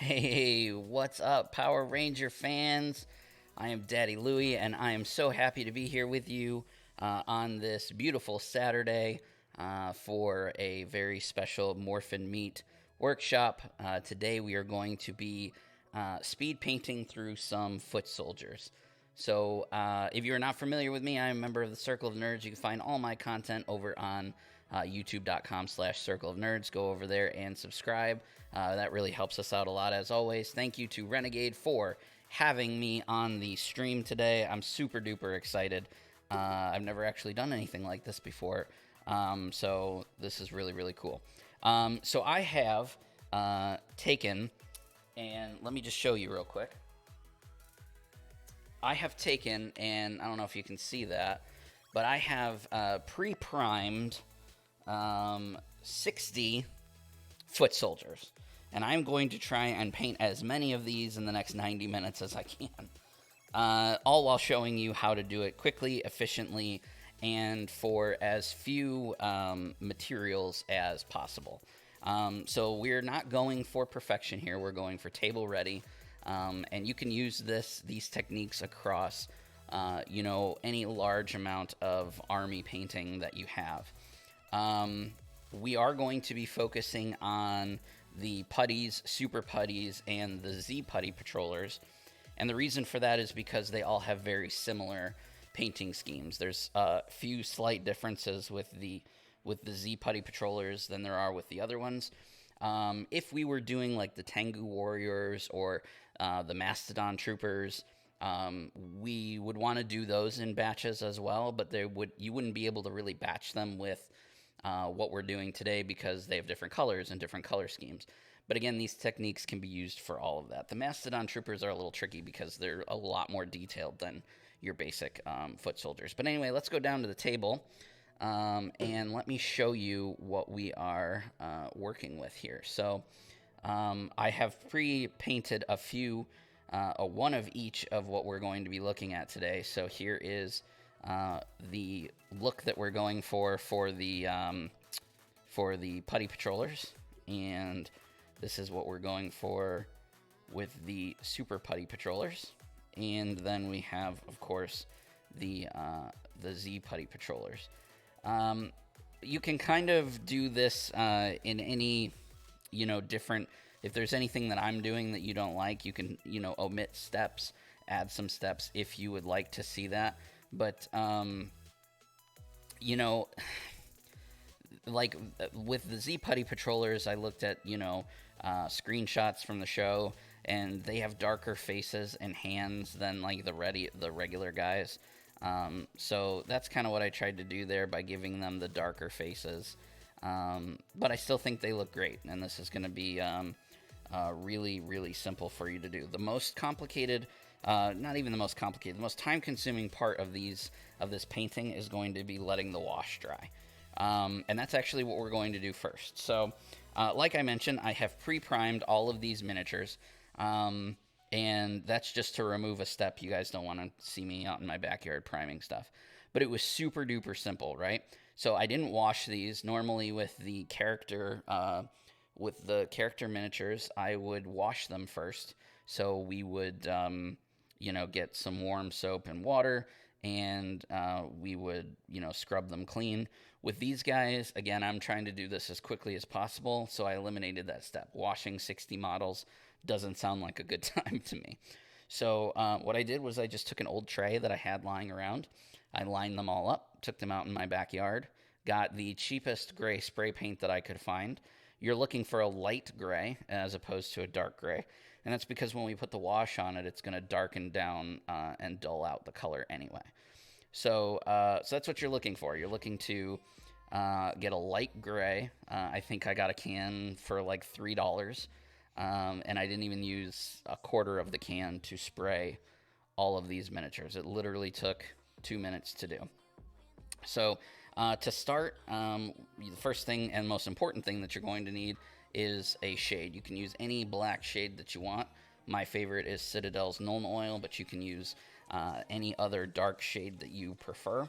Hey, what's up, Power Ranger fans? I am Daddy Louie, and I am so happy to be here with you on this beautiful Saturday for a very special Morphin Meet workshop. Today, we are going to be speed painting through some foot soldiers. So, if you're not familiar with me, I'm a member of the Circle of Nerds. You can find all my content over on youtube.com/Circle of Nerds. Go over there and subscribe. That really helps us out a lot, as always. Thank you to Renegade for having me on the stream today. I'm super duper excited. I've never actually done anything like this before, so this is really, really cool. So I have taken, and let me just show you real quick. I have taken, and I don't know if you can see that, but I have pre-primed 60 foot soldiers. And I'm going to try and paint as many of these in the next 90 minutes as I can. All while showing you how to do it quickly, efficiently, and for as few materials as possible. So we're not going for perfection here. We're going for table ready. And you can use these techniques across, any large amount of army painting that you have. We are going to be focusing on the putties, super putties, and the Z putty patrollers. And the reason for that is because they all have very similar painting schemes. There's a few slight differences with the Z putty patrollers than there are with the other ones. If we were doing like the Tengu warriors or the Mastodon troopers, we would want to do those in batches as well, but you wouldn't be able to really batch them with what we're doing today because they have different colors and different color schemes. But again, these techniques can be used for all of that. The Mastodon troopers are a little tricky because they're a lot more detailed than your basic foot soldiers. But anyway, let's go down to the table and let me show you what we are working with here. So I have pre-painted a few, one of each of what we're going to be looking at today. So here is the look that we're going for the putty patrollers, and this is what we're going for with the super putty patrollers, and then we have, of course, the Z putty patrollers. You can kind of do this in any different. If there's anything that I'm doing that you don't like, you can omit steps, add some steps if you would like to see that. But, like with the Z Putty Patrollers, I looked at, screenshots from the show, and they have darker faces and hands than like the regular guys. So that's kind of what I tried to do there by giving them the darker faces. But I still think they look great, and this is going to be really, really simple for you to do. The most complicated, not even the most complicated, the most time-consuming part of this painting is going to be letting the wash dry. And that's actually what we're going to do first. So, like I mentioned, I have pre-primed all of these miniatures, and that's just to remove a step. You guys don't want to see me out in my backyard priming stuff. But it was super duper simple, right? So I didn't wash these. Normally with the character miniatures, I would wash them first. So we would, get some warm soap and water, and we would, scrub them clean. With these guys, again, I'm trying to do this as quickly as possible, so I eliminated that step. Washing 60 models doesn't sound like a good time to me. So what I did was I just took an old tray that I had lying around. I lined them all up, took them out in my backyard, got the cheapest gray spray paint that I could find. You're looking for a light gray as opposed to a dark gray. And that's because when we put the wash on it, it's going to darken down and dull out the color anyway. So that's what you're looking for. You're looking to get a light gray. I think I got a can for like $3. And I didn't even use a quarter of the can to spray all of these miniatures. It literally took 2 minutes to do. So to start, the first thing and most important thing that you're going to need is a shade. You can use any black shade that you want. My favorite is Citadel's Nuln Oil, but you can use any other dark shade that you prefer.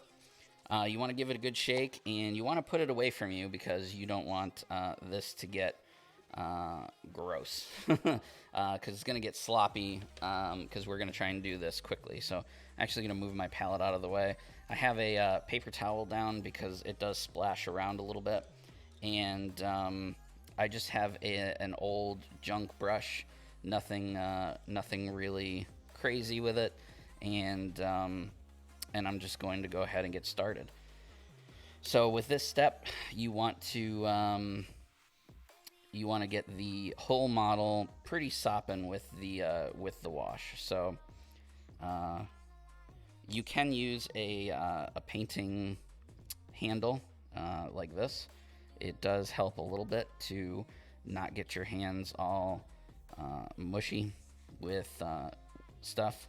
You want to give it a good shake, and you want to put it away from you because you don't want this to get gross. Because it's going to get sloppy because we're going to try and do this quickly. So I'm actually going to move my palette out of the way. I have a paper towel down because it does splash around a little bit. And I just have an old junk brush. Nothing really crazy with it. And I'm just going to go ahead and get started. So with this step, you want to get the whole model pretty sopping with the wash. So you can use a painting handle like this. It does help a little bit to not get your hands all mushy with stuff.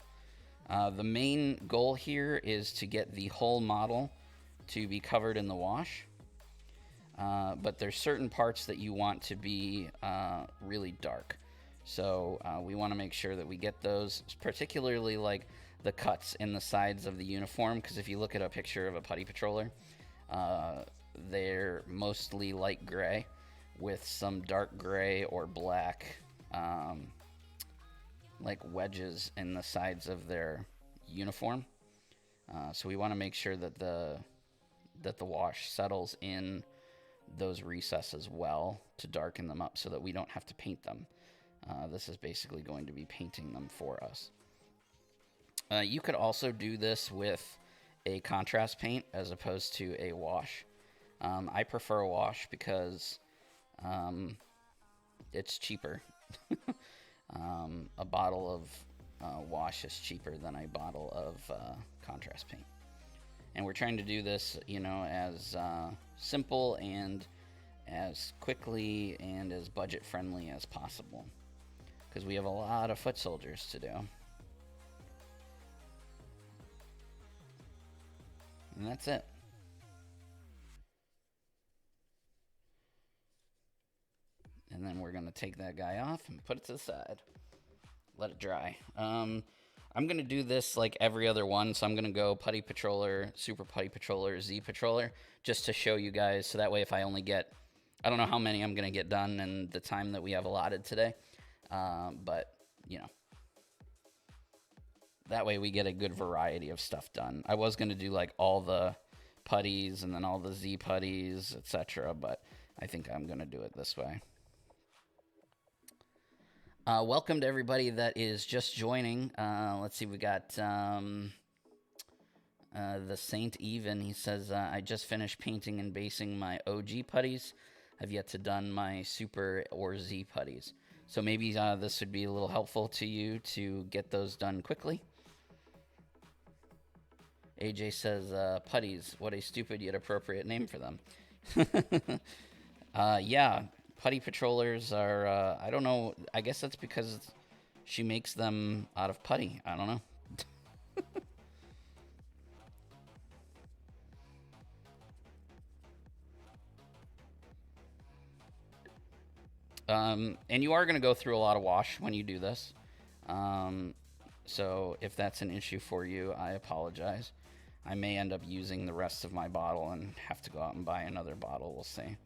The main goal here is to get the whole model to be covered in the wash. But there's certain parts that you want to be really dark. So we want to make sure that we get those, particularly like the cuts in the sides of the uniform, because if you look at a picture of a putty patroller, they're mostly light gray with some dark gray or black like wedges in the sides of their uniform. So we want to make sure that the wash settles in those recesses well to darken them up so that we don't have to paint them. This is basically going to be painting them for us. You could also do this with a contrast paint as opposed to a wash. I prefer a wash because it's cheaper. A bottle of wash is cheaper than a bottle of contrast paint. And we're trying to do this, as simple and as quickly and as budget friendly as possible, because we have a lot of foot soldiers to do. And that's it. And then we're going to take that guy off and put it to the side. Let it dry. I'm going to do this like every other one, so I'm going to go Putty Patroller, Super Putty Patroller, Z Patroller, just to show you guys, so that way if I only get, I don't know how many I'm going to get done in the time that we have allotted today, but, that way we get a good variety of stuff done. I was going to do like all the putties and then all the Z putties, etc., but I think I'm going to do it this way. Welcome to everybody that is just joining. Let's see, we got the Saint Even. He says, I just finished painting and basing my OG putties. I've yet to done my Super or Z putties. So maybe this would be a little helpful to you to get those done quickly. AJ says, putties, what a stupid yet appropriate name for them. Yeah. Putty patrollers are, I don't know, I guess that's because she makes them out of putty. I don't know. And you are going to go through a lot of wash when you do this. So if that's an issue for you, I apologize. I may end up using the rest of my bottle and have to go out and buy another bottle. We'll see.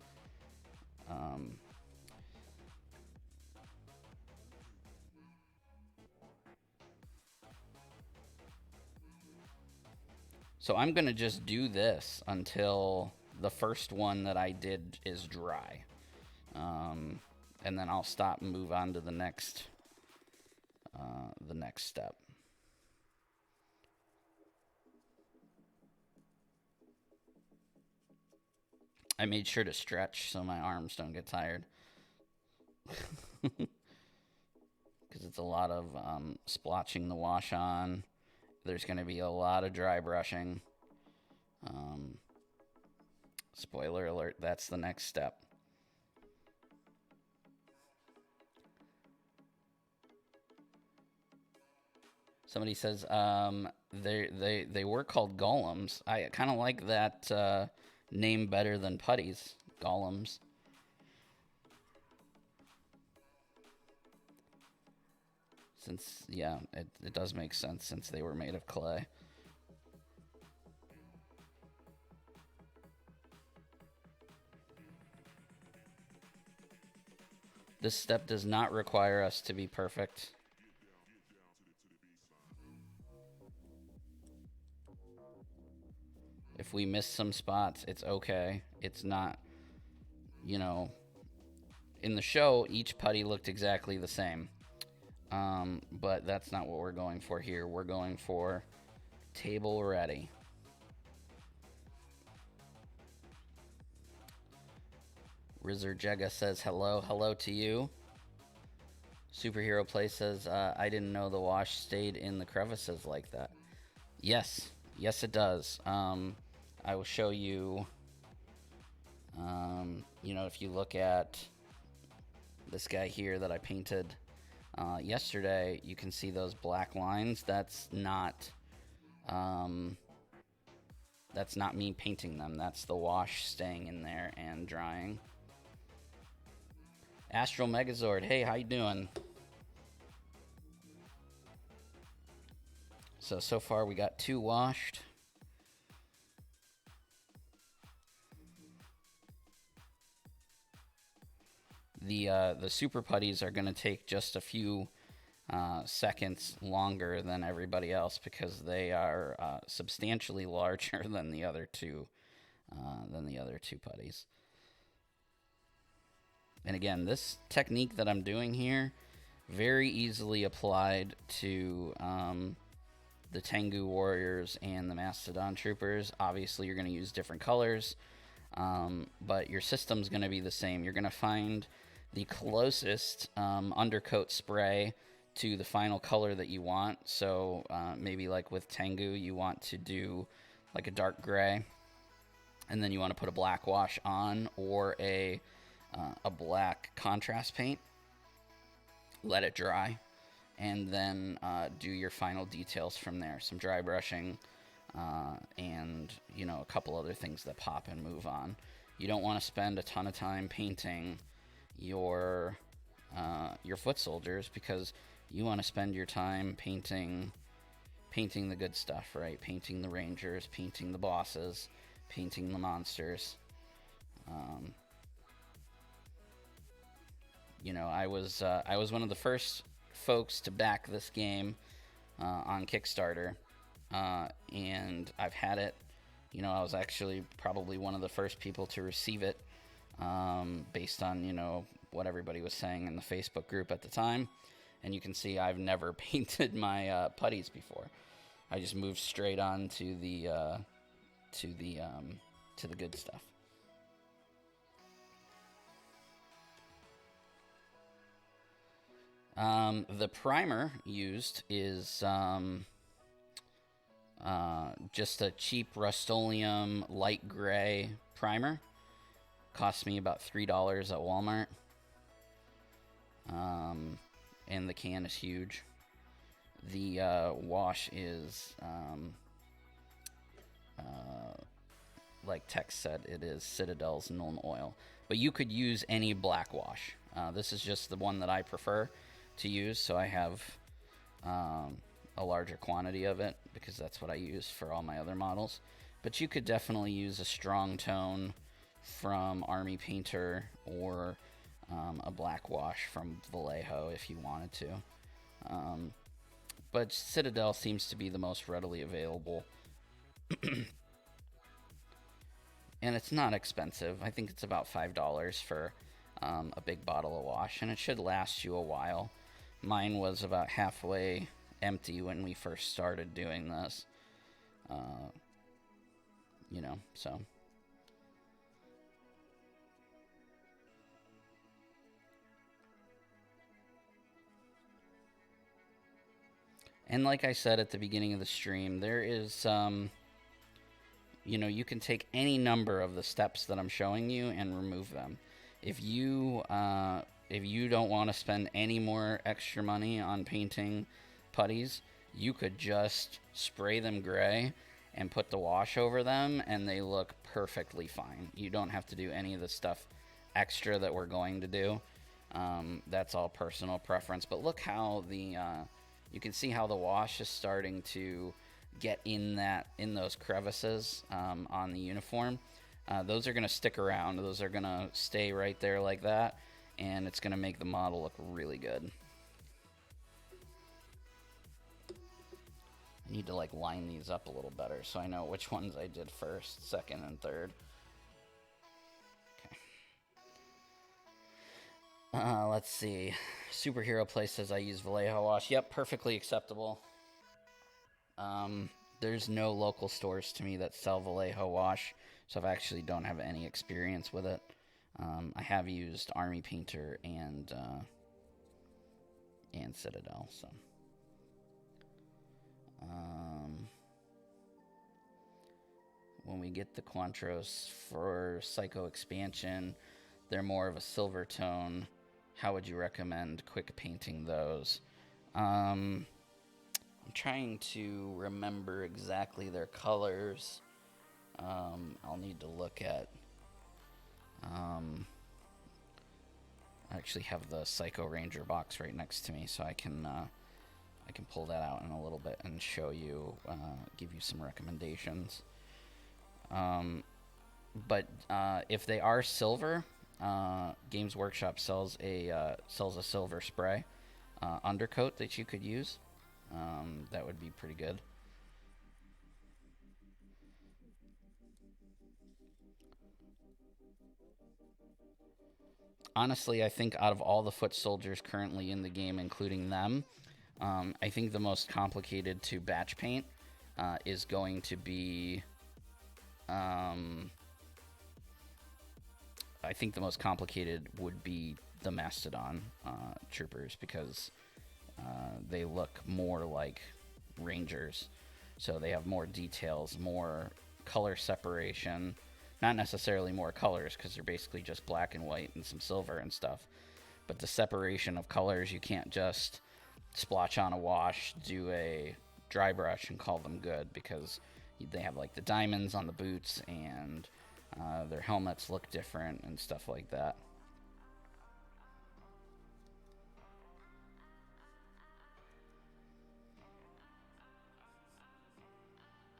So I'm going to just do this until the first one that I did is dry. And then I'll stop and move on to the next step. I made sure to stretch so my arms don't get tired. Because it's a lot of splotching the wash on. There's going to be a lot of dry brushing. Spoiler alert, that's the next step. Somebody says they were called golems. I kind of like that name better than putties. Golems. Since, yeah, it does make sense since they were made of clay. This step does not require us to be perfect. If we miss some spots, it's okay. It's not, you know, in the show, each putty looked exactly the same. But that's not what we're going for here. We're going for table ready. Rizzer Jega says hello. Hello to you. Superhero Play says, I didn't know the wash stayed in the crevices like that. Yes. Yes, it does. I will show you, if you look at this guy here that I painted yesterday, you can see those black lines. That's not me painting them. That's the wash staying in there and drying. Astral Megazord, hey, how you doing? So far we got 2 washed. The super putties are going to take just a few seconds longer than everybody else because they are substantially larger than the other two putties. And again, this technique that I'm doing here, very easily applied to the Tengu Warriors and the Mastodon Troopers. Obviously, you're going to use different colors, but your system's going to be the same. You're going to find the closest undercoat spray to the final color that you want. So maybe like with Tengu, you want to do like a dark gray, and then you want to put a black wash on or a black contrast paint. Let it dry, and then do your final details from there. Some dry brushing, and a couple other things that pop and move on. You don't want to spend a ton of time painting your foot soldiers because you want to spend your time painting the good stuff, right? Painting the rangers, painting the bosses, painting the monsters. I was one of the first folks to back this game on Kickstarter, and I've had it. I was actually probably one of the first people to receive it, based on what everybody was saying in the Facebook group at the time. And you can see I've never painted my putties before. I just moved straight on to the good stuff. The primer used is just a cheap Rust-Oleum light gray primer. Cost me about $3 at Walmart. And the can is huge. The wash is, like Tex said, it is Citadel's Nuln Oil. But you could use any black wash. This is just the one that I prefer to use, so I have a larger quantity of it because that's what I use for all my other models. But you could definitely use a strong tone from Army Painter or a black wash from Vallejo if you wanted to. But Citadel seems to be the most readily available. And it's not expensive. I think it's about $5 for a big bottle of wash, and it should last you a while. Mine was about halfway empty when we first started doing this. So. And like I said at the beginning of the stream, there is, you can take any number of the steps that I'm showing you and remove them. If you don't want to spend any more extra money on painting putties, you could just spray them gray and put the wash over them, and they look perfectly fine. You don't have to do any of the stuff extra that we're going to do. That's all personal preference. But look how you can see how the wash is starting to get in those crevices on the uniform. Those are going to stick around. Those are going to stay right there like that. and it's going to make the model look really good. I need to like line these up a little better so I know which ones I did first, second, and third. Okay. Let's see. Superhero Place says I use Vallejo wash. Yep, perfectly acceptable. There's no local stores to me that sell Vallejo wash, so I actually don't have any experience with it. I have used Army Painter and Citadel, so. When we get the Quantrons for Psycho Expansion, they're more of a silver tone. How would you recommend quick painting those? I'm trying to remember exactly their colors. I'll need to look at... I actually have the Psycho Ranger box right next to me, so I can pull that out in a little bit and show you, give you some recommendations. But if they are silver, Games Workshop sells a silver spray, Undercoat, that you could use. That would be pretty good. Honestly, I think out of all the foot soldiers currently in the game, including them, I think the most complicated to batch paint is going to be... I think the most complicated would be the Mastodon troopers, because they look more like Rangers. So they have more details, more color separation. Not necessarily more colors, because they're basically just black and white and some silver and stuff. But the separation of colors, you can't just splotch on a wash, do a dry brush, and call them good, because they have like the diamonds on the boots, and their helmets look different and stuff like that.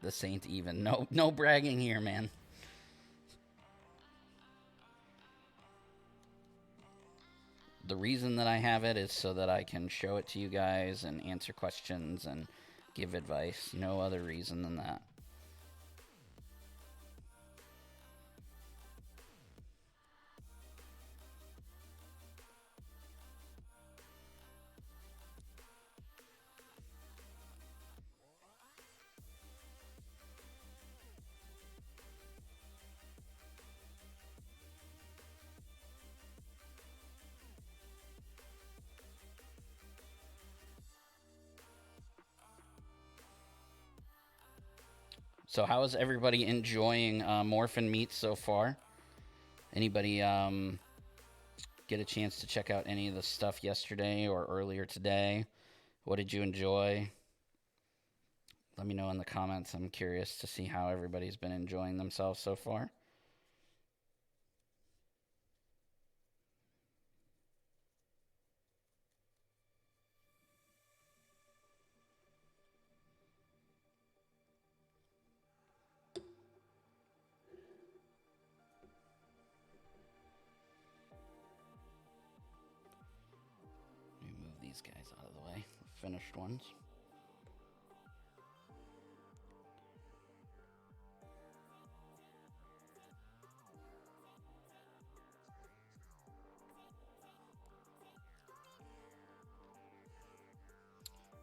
The Saint even. No bragging here, man. The reason that I have it is so that I can show it to you guys and answer questions and give advice. No other reason than that. So how is everybody enjoying Morphin meets so far? Anybody get a chance to check out any of the stuff yesterday or earlier today? What did you enjoy? Let me know in the comments. I'm curious to see how everybody's been enjoying themselves so far. Let me move these guys out of the way. Finished ones.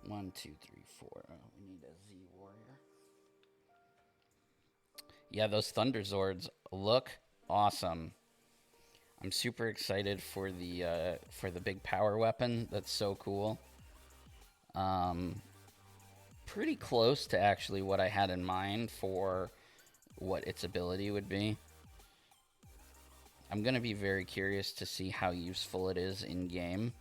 One, two, three, four. Oh, we need a Z warrior. Yeah, those Thunder Zords look awesome. I'm super excited for the big power weapon. That's so cool. Pretty close to actually what I had in mind for what its ability would be. I'm gonna be very curious to see how useful it is in game.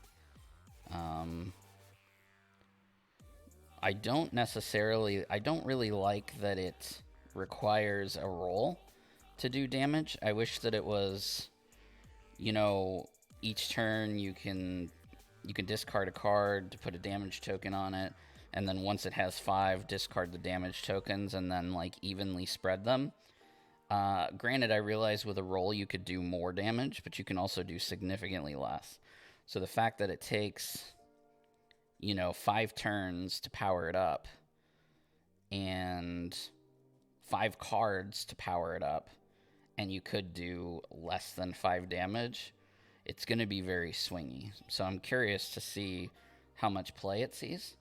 I don't really like that it requires a roll to do damage. I wish that it was, each turn you can discard a card to put a damage token on it, and then once it has 5, discard the damage tokens, and then like evenly spread them. Granted, I realize with a roll you could do more damage, but you can also do significantly less. So the fact that it takes, 5 turns to power it up and 5 cards to power it up, and you could do less than 5 damage, it's going to be very swingy. So I'm curious to see how much play it sees.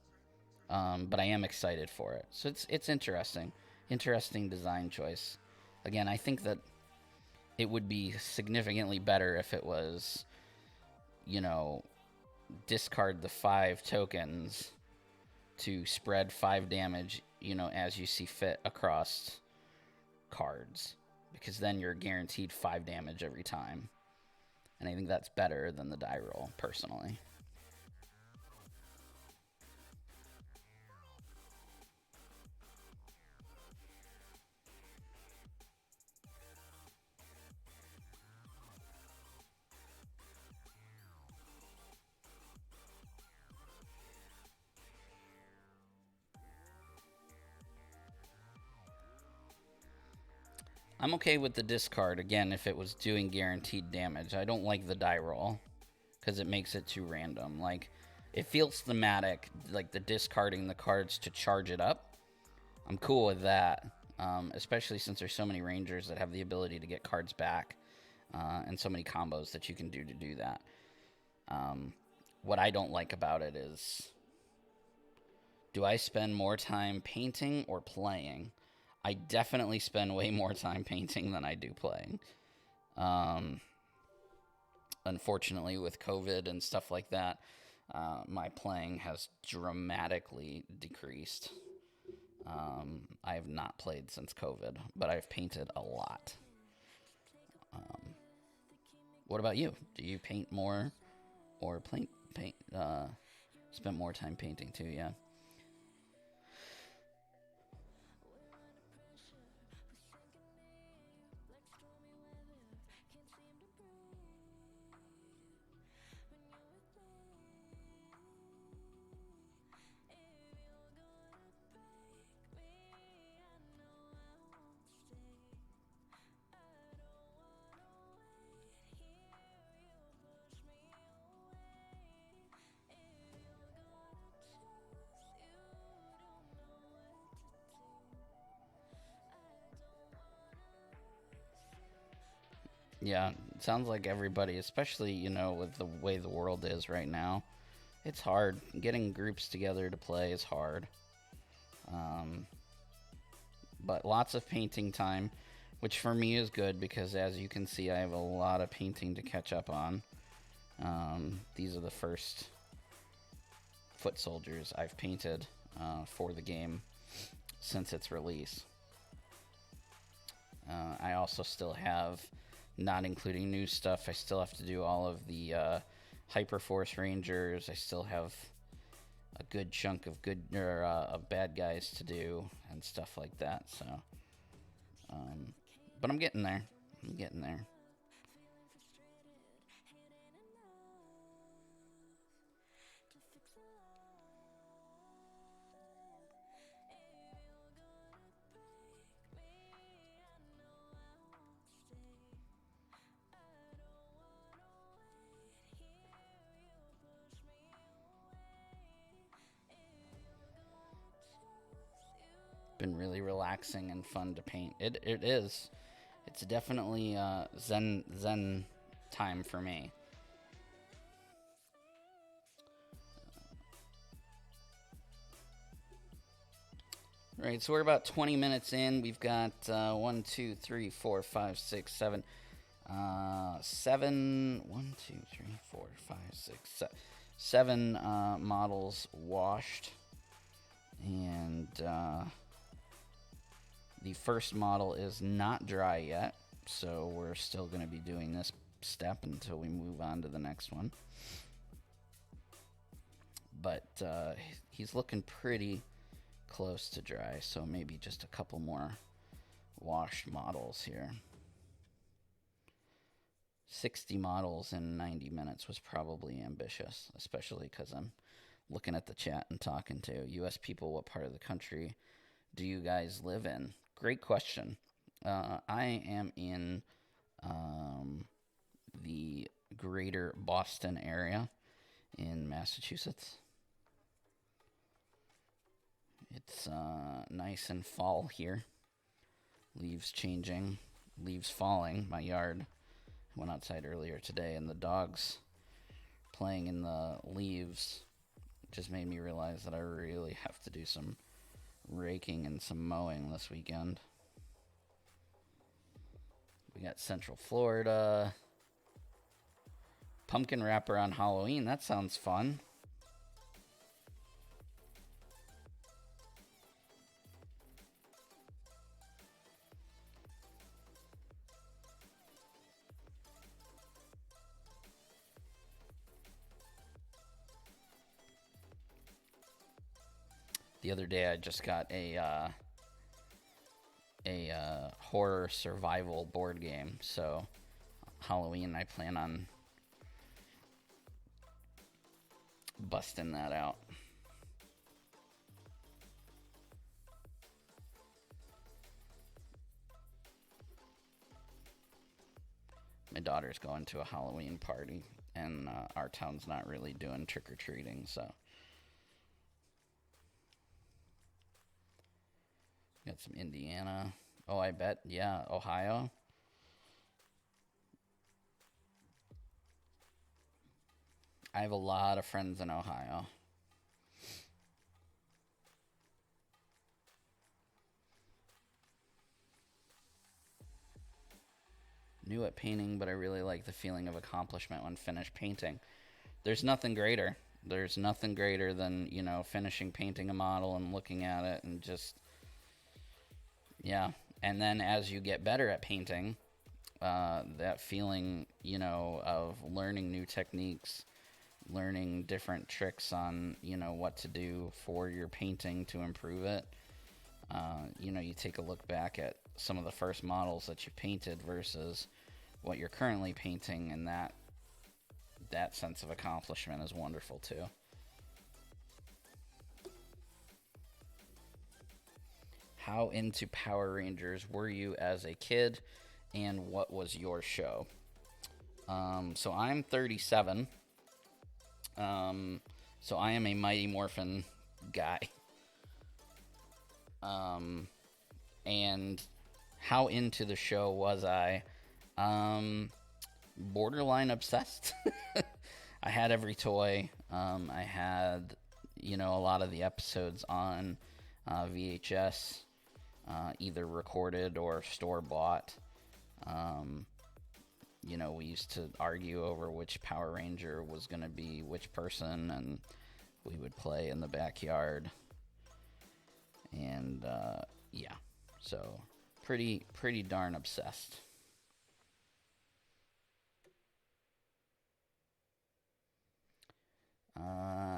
But I am excited for it. So it's interesting. Interesting design choice. Again, I think that it would be significantly better if it was, you know, discard the 5 tokens to spread 5 damage, as you see fit across cards. Because then you're guaranteed 5 damage every time. And I think that's better than the die roll, personally. I'm okay with the discard, again, if it was doing guaranteed damage. I don't like the die roll, because it makes it too random. Like, it feels thematic, like the discarding the cards to charge it up. I'm cool with that, especially since there's so many rangers that have the ability to get cards back, and so many combos that you can do to do that. What I don't like about it is, do I spend more time painting or playing? I definitely spend way more time painting than I do playing. Unfortunately, with COVID and stuff like that, my playing has dramatically decreased. I have not played since COVID, but I've painted a lot. What about you? Do you paint more or spend more time painting too? Yeah. Yeah, it sounds like everybody, especially, with the way the world is right now, it's hard. Getting groups together to play is hard. Um, but lots of painting time, which for me is good because, as you can see, I have a lot of painting to catch up on. These are the first foot soldiers I've painted for the game since its release. I also still have, not including new stuff, I still have to do all of the Hyperforce Rangers. I still have a good chunk of of bad guys to do and stuff like that. So, but I'm getting there. I'm getting there. Been really relaxing and fun to paint. It is. It's definitely zen time for me. All right, so we're about 20 minutes in. We've got 1, 2, 3, 4, 5, 6, 7. 7, 1, 2, 3, 4, 5, 6, 7 models washed. And the first model is not dry yet, so we're still going to be doing this step until we move on to the next one. But he's looking pretty close to dry, so maybe just a couple more washed models here. 60 models in 90 minutes was probably ambitious, especially because I'm looking at the chat and talking to U.S. people. What part of the country do you guys live in? Great question. I am in the greater Boston area in Massachusetts. It's nice and fall here. Leaves changing, leaves falling. My yard. I went outside earlier today, and the dogs playing in the leaves just made me realize that I really have to do some raking and some mowing this weekend. We got Central Florida. Pumpkin wrapper on Halloween. That sounds fun. The other day, I just got a horror survival board game. So Halloween, I plan on busting that out. My daughter's going to a Halloween party, and our town's not really doing trick-or-treating, so. Got some Indiana. Oh, I bet. Yeah, Ohio. I have a lot of friends in Ohio. New at painting, but I really like the feeling of accomplishment when finished painting. There's nothing greater. There's nothing greater than, finishing painting a model and looking at it and just, yeah. And then as you get better at painting, that feeling, of learning new techniques, learning different tricks on, what to do for your painting to improve it. You take a look back at some of the first models that you painted versus what you're currently painting, and that sense of accomplishment is wonderful too. How into Power Rangers were you as a kid, and what was your show? So I'm 37. So I am a Mighty Morphin guy. And how into the show was I? Borderline obsessed. I had every toy. I had, a lot of the episodes on VHS, either recorded or store-bought. We used to argue over which Power Ranger was going to be which person, and we would play in the backyard. And, yeah, so pretty darn obsessed.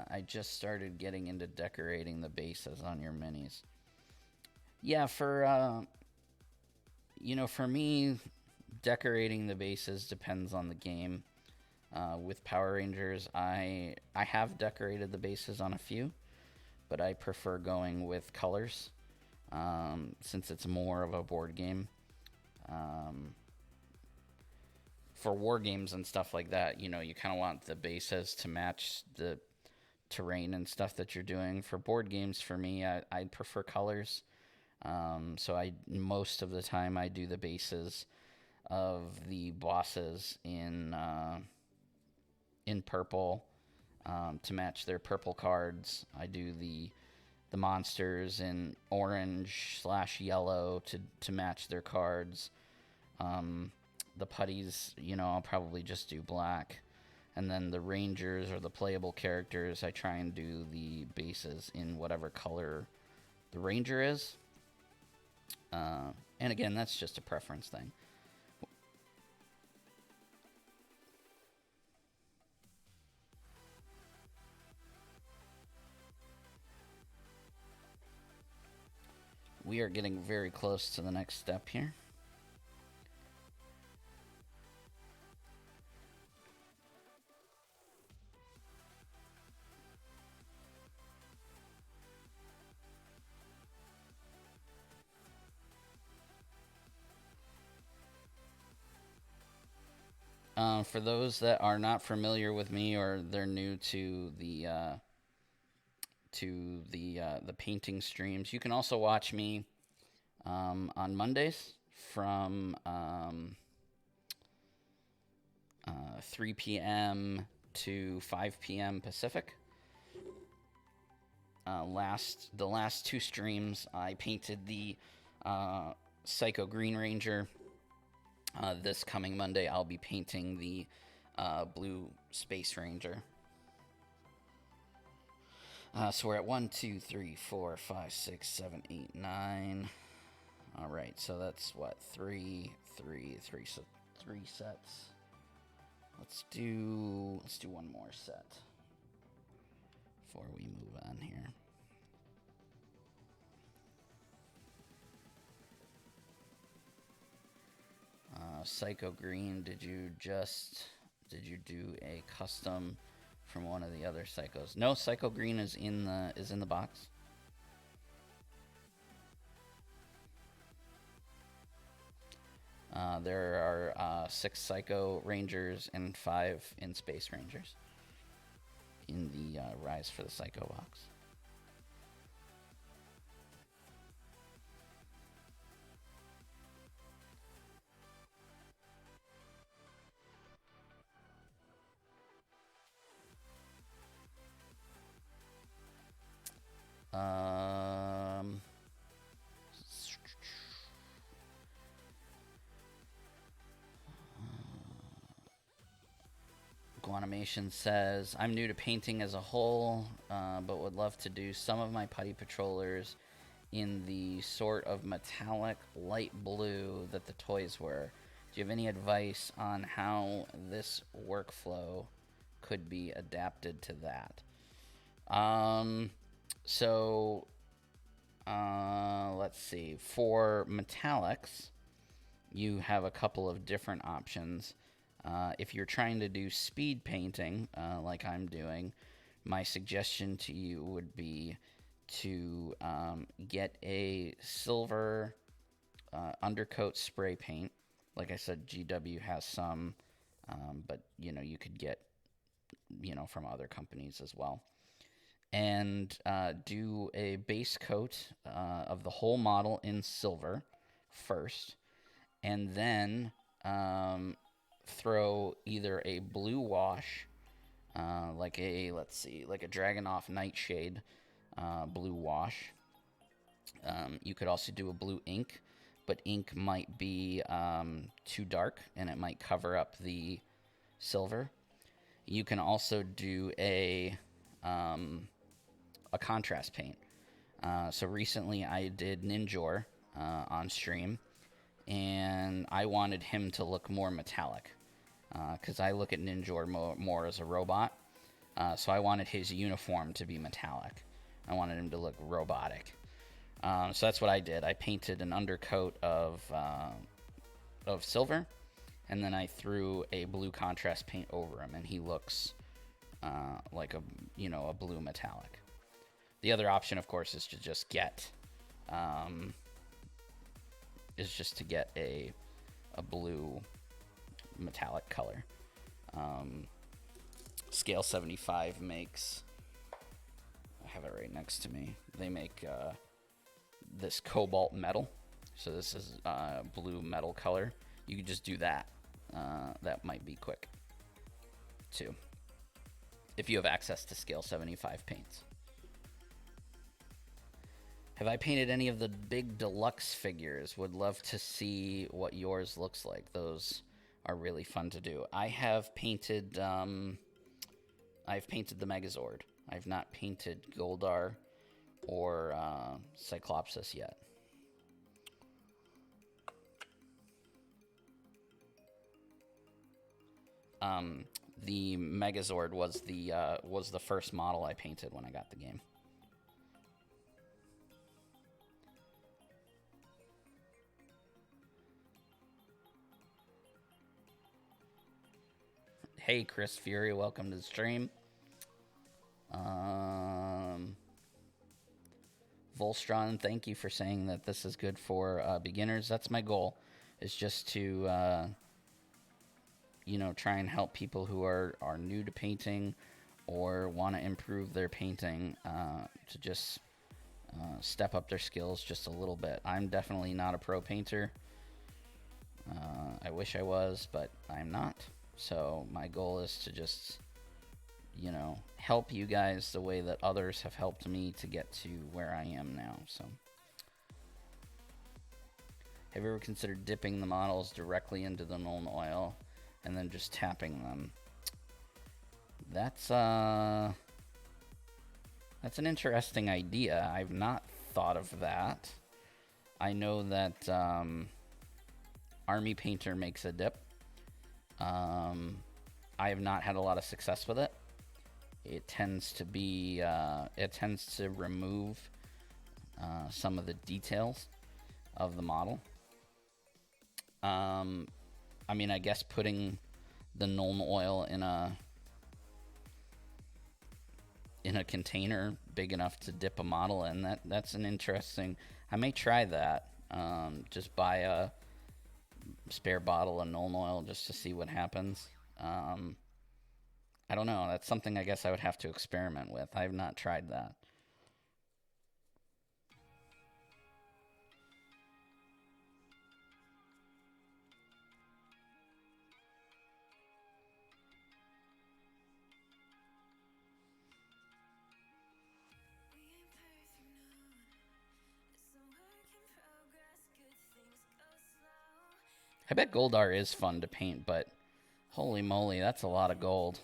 I just started getting into decorating the bases on your minis. Yeah, for me, decorating the bases depends on the game. With Power Rangers, I have decorated the bases on a few, but I prefer going with colors, since it's more of a board game. For war games and stuff like that, you kind of want the bases to match the terrain and stuff that you're doing. For board games, for me, I prefer colors. So most of the time I do the bases of the bosses in purple, to match their purple cards. I do the monsters in orange/yellow to match their cards. The putties, I'll probably just do black. And then the Rangers or the playable characters, I try and do the bases in whatever color the Ranger is. And again, that's just a preference thing. We are getting very close to the next step here. For those that are not familiar with me or they're new to the painting streams, you can also watch me on Mondays from 3 p.m. to 5 p.m. Pacific. The last two streams, I painted the Psycho Green Ranger. This coming Monday, I'll be painting the Blue Space Ranger. So we're at 1, 2, 3, 4, 5, 6, 7, 8, 9. All right, so that's what, three sets. Let's do one more set before we move on here. Psycho Green, did you do a custom from one of the other Psychos? No, Psycho Green is in the box. There are 6 Psycho Rangers and 5 in Space Rangers in the Rise for the Psycho box. Guanimation says, I'm new to painting as a whole, but would love to do some of my putty patrollers in the sort of metallic light blue that the toys were. Do you have any advice on how this workflow could be adapted to that? Let's see. For metallics, you have a couple of different options. If you're trying to do speed painting, like I'm doing, my suggestion to you would be to get a silver undercoat spray paint. Like I said, GW has some, but you could get from other companies as well. And do a base coat of the whole model in silver first, and then throw either a blue wash, like a Dragonoff Nightshade blue wash. You could also do a blue ink, but ink might be too dark and it might cover up the silver. You can also do a contrast paint. So recently I did Ninjor on stream, and I wanted him to look more metallic because I look at Ninjor more as a robot. So I wanted his uniform to be metallic. I wanted him to look robotic. So that's what I did. I painted an undercoat of silver, and then I threw a blue contrast paint over him, and he looks like a blue metallic. The other option, of course, is to just get a blue metallic color. Scale 75 makes, I have it right next to me, they make this cobalt metal. So this is blue metal color. You could just do that. That might be quick too, if you have access to scale 75 paints. Have I painted any of the big deluxe figures? Would love to see what yours looks like. Those are really fun to do. I have painted I've painted the Megazord. I've not painted Goldar or Cyclopsis yet. The Megazord was the first model I painted when I got the game. Hey, Chris Fury, welcome to the stream. Volstron, thank you for saying that this is good for beginners. That's my goal, is just to try and help people who are new to painting or want to improve their painting to just step up their skills just a little bit. I'm definitely not a pro painter. I wish I was, but I'm not. So my goal is to just, help you guys the way that others have helped me to get to where I am now. So, have you ever considered dipping the models directly into the Nuln Oil and then just tapping them? That's an interesting idea. I've not thought of that. I know that Army Painter makes a dip. I have not had a lot of success with it. It tends to be, it tends to remove some of the details of the model. I mean, I guess putting the Nuln Oil in a container big enough to dip a model in, that's an interesting. I may try that. Just buy a spare bottle of Nuln Oil just to see what happens. I don't know. That's something I guess I would have to experiment with. I have not tried that. I bet Goldar is fun to paint, but holy moly, that's a lot of gold.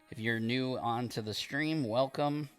If you're new onto the stream, welcome.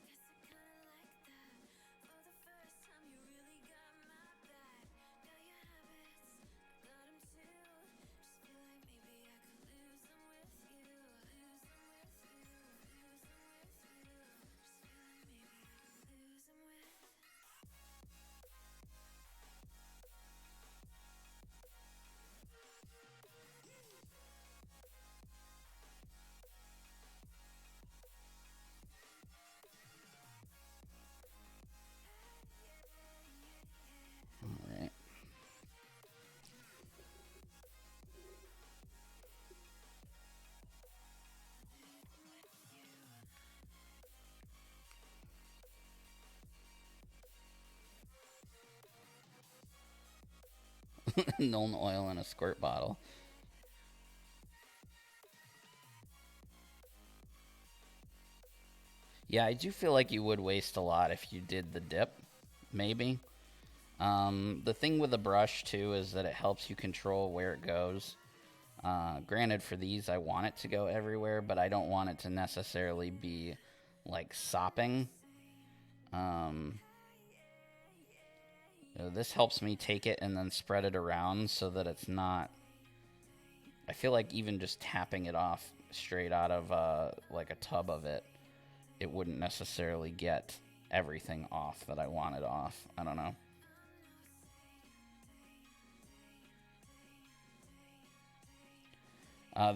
Nuln Oil in a squirt bottle. Yeah, I do feel like you would waste a lot if you did the dip, maybe. The thing with the brush, too, is that it helps you control where it goes. Granted, for these, I want it to go everywhere, but I don't want it to necessarily be, like, sopping. This helps me take it and then spread it around so that it's not... I feel like even just tapping it off straight out of, like, a tub of it, it wouldn't necessarily get everything off that I wanted off. I don't know.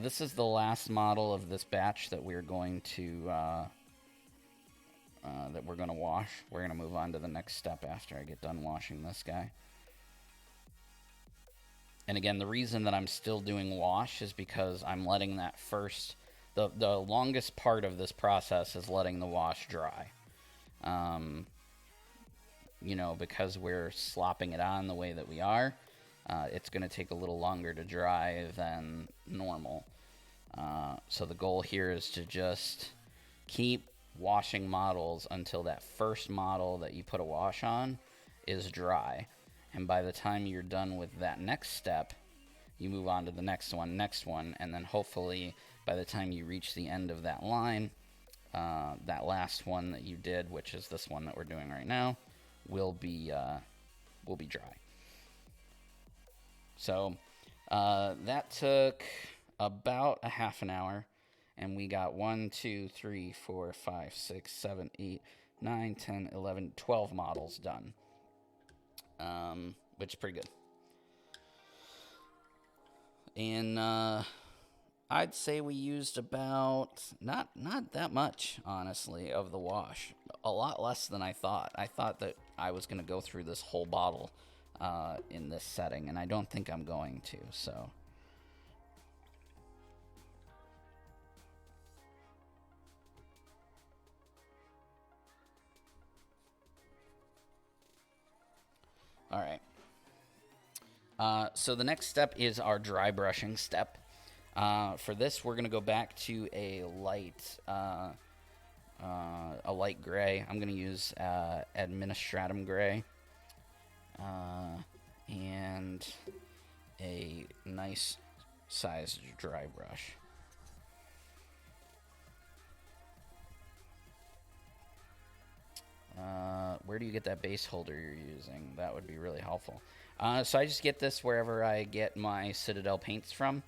This is the last model of this batch that we're going to wash. We're going to move on to the next step after I get done washing this guy. And again, the reason that I'm still doing wash is because I'm letting that first... The longest part of this process is letting the wash dry. Because we're slopping it on the way that we are, it's going to take a little longer to dry than normal. So the goal here is to just keep washing models until that first model that you put a wash on is dry. And by the time you're done with that next step, you move on to the next one, and then hopefully by the time you reach the end of that line, that last one that you did, which is this one that we're doing right now, will be dry. So that took about a half an hour, and we got 1, 2, 3, 4, 5, 6, 7, 8, 9, 10, 11, 12 models done, which is pretty good. And I'd say we used about not that much, honestly, of the wash. A lot less than I thought. I thought that I was going to go through this whole bottle in this setting, and I don't think I'm going to, so... All right. So the next step is our dry brushing step. For this, we're going to go back to a light gray. I'm going to use Administratum gray and a nice sized dry brush. Where do you get that base holder you're using? That would be really helpful. So I just get this wherever I get my Citadel paints from.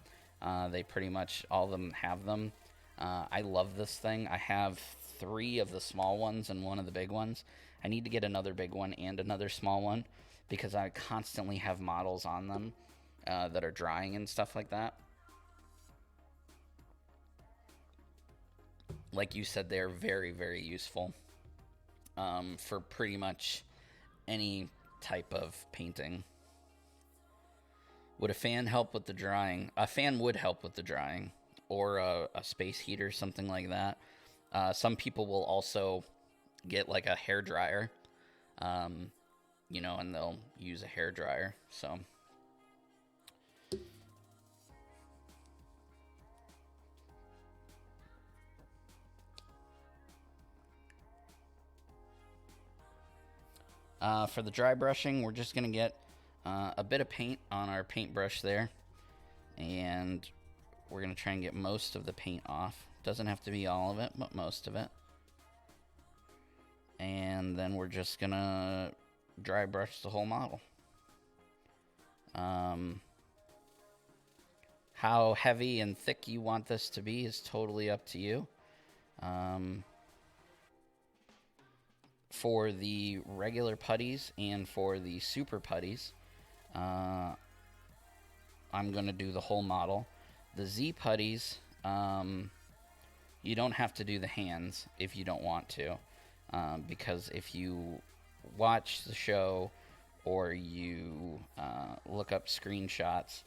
They pretty much, all of them have them. I love this thing. I have 3 of the small ones and 1 of the big ones. I need to get another big one and another small one because I constantly have models on them that are drying and stuff like that. Like you said, they're very, very useful for pretty much any type of painting. Would a fan help with the drying? A fan would help with the drying, or a space heater, something like that. Some people will also get like a hair dryer, and they'll use a hair dryer. So. For the dry brushing, we're just going to get a bit of paint on our paintbrush there. And we're going to try and get most of the paint off. Doesn't have to be all of it, but most of it. And then we're just going to dry brush the whole model. How heavy and thick you want this to be is totally up to you. For the regular putties and for the super putties, I'm going to do the whole model. The Z putties, you don't have to do the hands if you don't want to, because if you watch the show or you look up screenshots,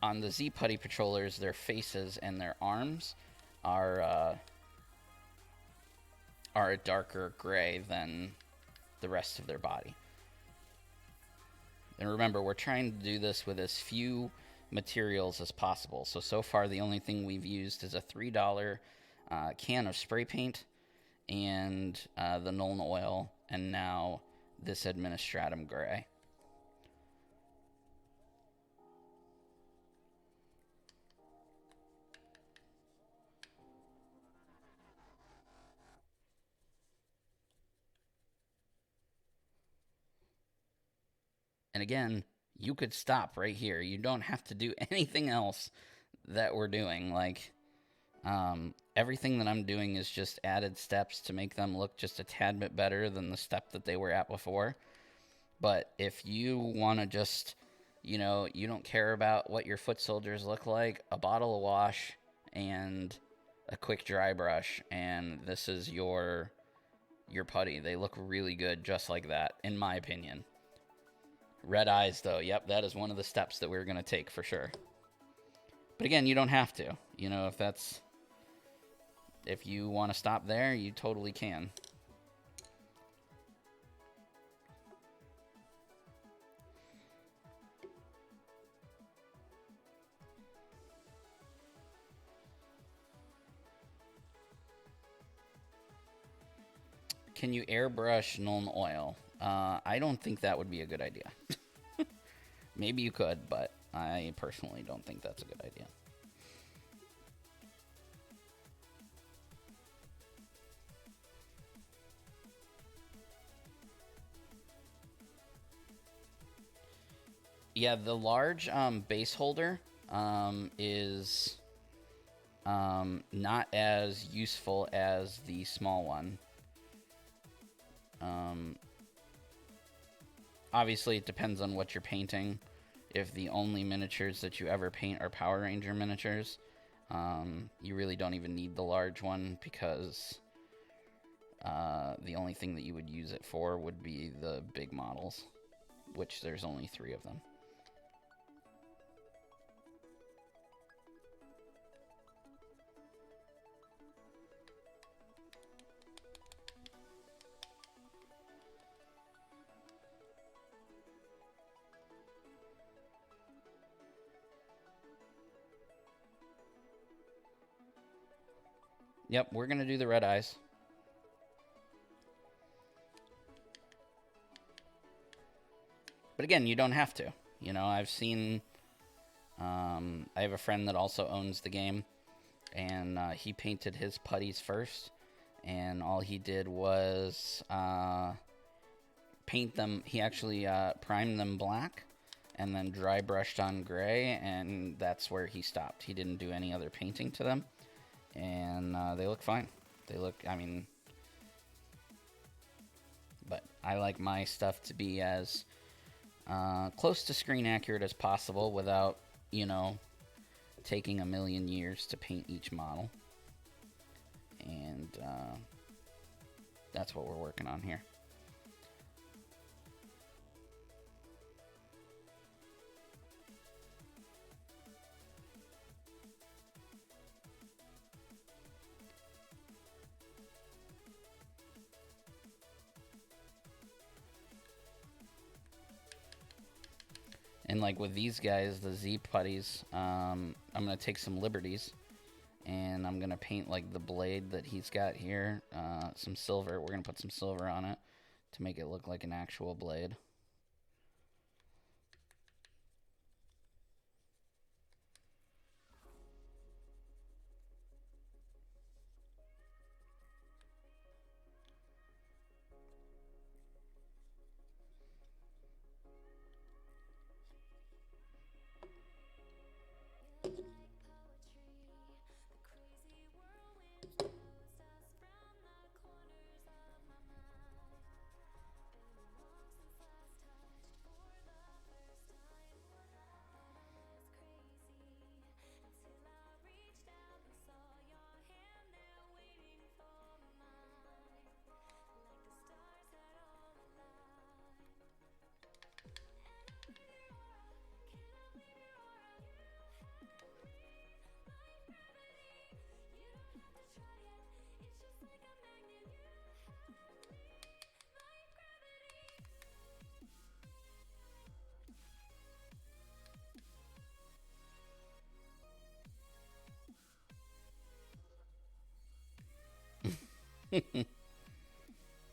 on the Z putty patrollers, their faces and their arms are a darker gray than the rest of their body. And remember, we're trying to do this with as few materials as possible. So far, the only thing we've used is a $3 can of spray paint and the Nuln oil, and now this Administratum gray. And again, you could stop right here. You don't have to do anything else that we're doing. Like, everything that I'm doing is just added steps to make them look just a tad bit better than the step that they were at before. But if you want to just, you don't care about what your foot soldiers look like, a bottle of wash and a quick dry brush, and this is your putty. They look really good just like that, in my opinion. Red eyes, though. Yep, that is one of the steps that we're going to take for sure. But again, you don't have to. If you want to stop there, you totally can. Can you airbrush Nuln oil? I don't think that would be a good idea. Maybe you could, but I personally don't think that's a good idea. Yeah, the large base holder is not as useful as the small one. Obviously, it depends on what you're painting. If the only miniatures that you ever paint are Power Ranger miniatures, you really don't even need the large one because The only thing that you would use it for would be the big models, which there's only 3 of them. Yep, we're going to do the red eyes. But again, you don't have to. You know, I've seen... I have a friend that also owns the game, and he painted his putties first, and all he did was paint them. He actually primed them black, and then dry brushed on gray, and that's where he stopped. He didn't do any other painting to them, and they look fine. They look, I mean... But I like my stuff to be as close to screen accurate as possible without, you know, taking a million years to paint each model. And that's what we're working on here. And like with these guys, the Z putties, I'm going to take some liberties. And I'm going to paint like the blade that he's got here. Some silver. We're going to put some silver on it to make it look like an actual blade.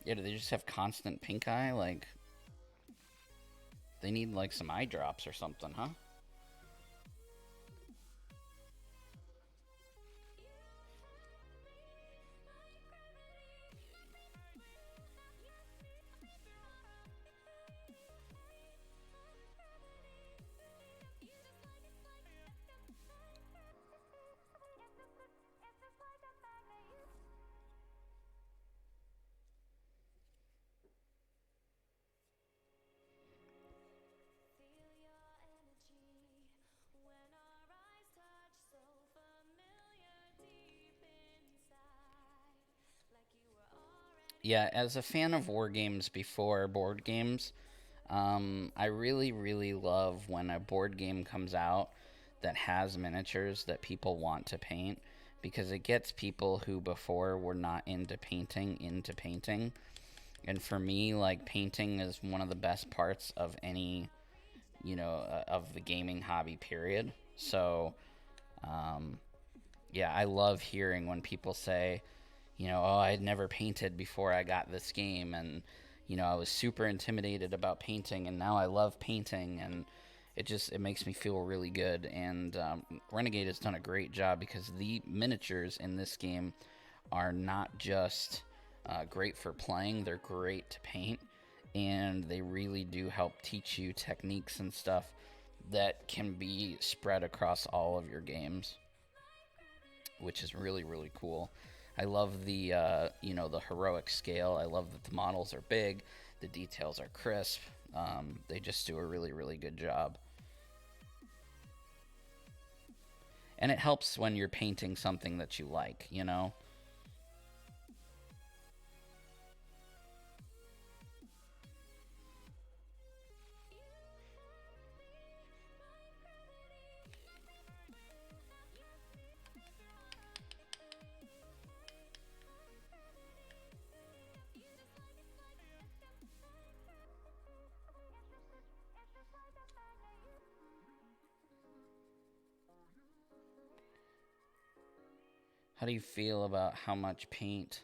Yeah, do they just have constant pink eye? Like, they need like some eye drops or something, huh? Yeah, as a fan of war games before board games, I really, really love when a board game comes out that has miniatures that people want to paint, because it gets people who before were not into painting into painting. And for me, like, painting is one of the best parts of any, you know, of the gaming hobby, period. So, yeah, I love hearing when people say, you know, oh, I had never painted before I got this game, and, you know, I was super intimidated about painting, and now I love painting, and it makes me feel really good. And Renegade has done a great job, because the miniatures in this game are not just great for playing, they're great to paint, and they really do help teach you techniques and stuff that can be spread across all of your games, which is really, really cool. I love the, you know, the heroic scale. I love that the models are big, the details are crisp. They just do a really, really good job. And it helps when you're painting something that you like, you know? How do you feel about how much paint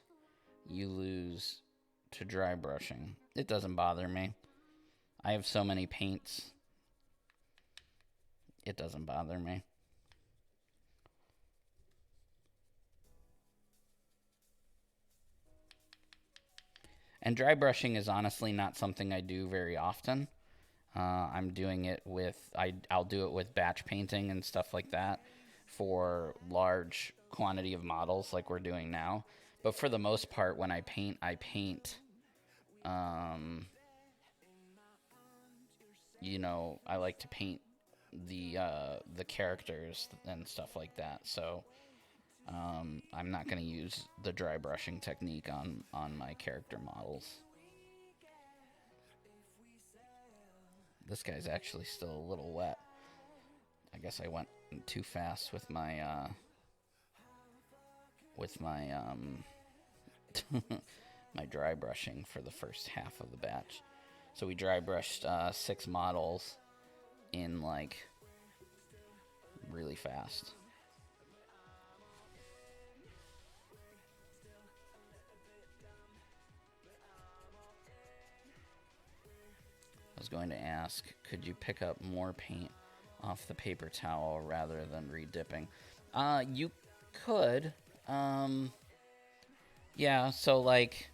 you lose to dry brushing? It doesn't bother me. I have so many paints. It doesn't bother me. And dry brushing is honestly not something I do very often. I'm doing it with, I'll do it with batch painting and stuff like that for large quantity of models like we're doing now. But for the most part, when I paint, you know, I like to paint the characters and stuff like that. So I'm not going to use the dry brushing technique on my character models. This guy's actually still a little wet. I guess I went too fast with my my dry brushing for the first half of the batch. So we dry brushed 6 models in like really fast. I was going to ask, could you pick up more paint off the paper towel rather than re-dipping? You could. Yeah, so like,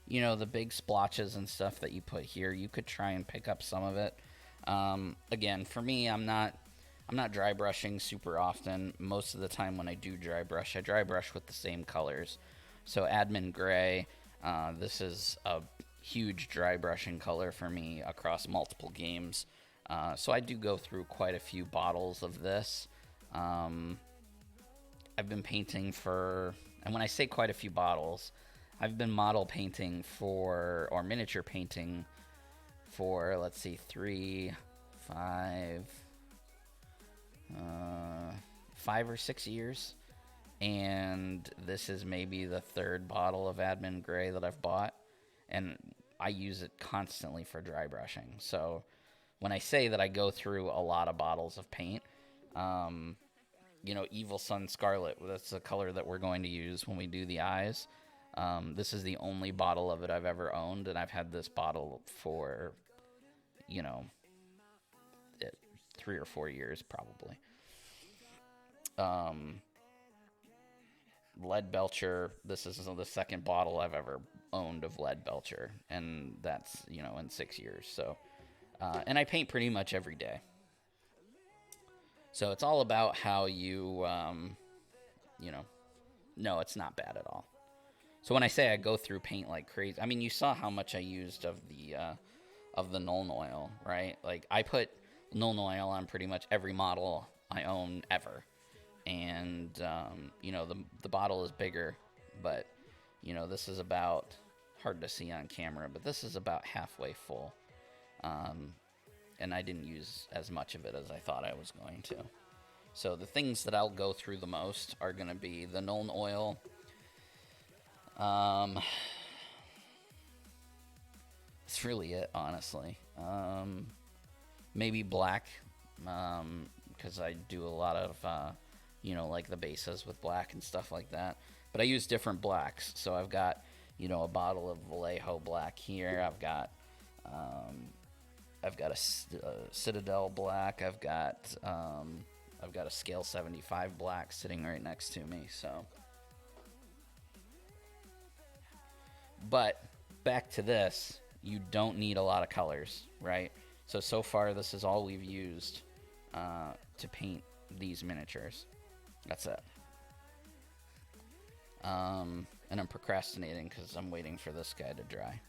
you know, the big splotches and stuff that you put here, you could try and pick up some of it. Again, for me, I'm not dry brushing super often. Most of the time when I do dry brush, I dry brush with the same colors. So admin gray, this is a huge dry brushing color for me across multiple games. So I do go through quite a few bottles of this. I've been painting for, and when I say quite a few bottles, I've been model painting for, or miniature painting for, let's see, 5 or 6 years. And this is maybe the 3rd bottle of admin gray that I've bought. And I use it constantly for dry brushing. So when I say that I go through a lot of bottles of paint, you know, Evil Sun Scarlet, that's the color that we're going to use when we do the eyes. This is the only bottle of it I've ever owned, and I've had this bottle for, you know, 3 or 4 years probably. Lead Belcher, this is the 2nd bottle I've ever owned of Lead Belcher, and that's, you know, in 6 years. So, and I paint pretty much every day. So it's all about how you, you know, no, it's not bad at all. So when I say I go through paint like crazy, I mean, you saw how much I used of the Nuln Oil, right? Like, I put Nuln Oil on pretty much every model I own ever. And, you know, the bottle is bigger, but, you know, this is about, hard to see on camera, but this is about halfway full. And I didn't use as much of it as I thought I was going to. So the things that I'll go through the most are going to be the Nuln Oil. That's really it, honestly. Maybe black, because I do a lot of, you know, like the bases with black and stuff like that. But I use different blacks. So I've got, you know, a bottle of Vallejo black here. I've got a Citadel black. I've got a Scale 75 black sitting right next to me. So, but back to this, you don't need a lot of colors, right? So far, this is all we've used to paint these miniatures. That's it. And I'm procrastinating because I'm waiting for this guy to dry.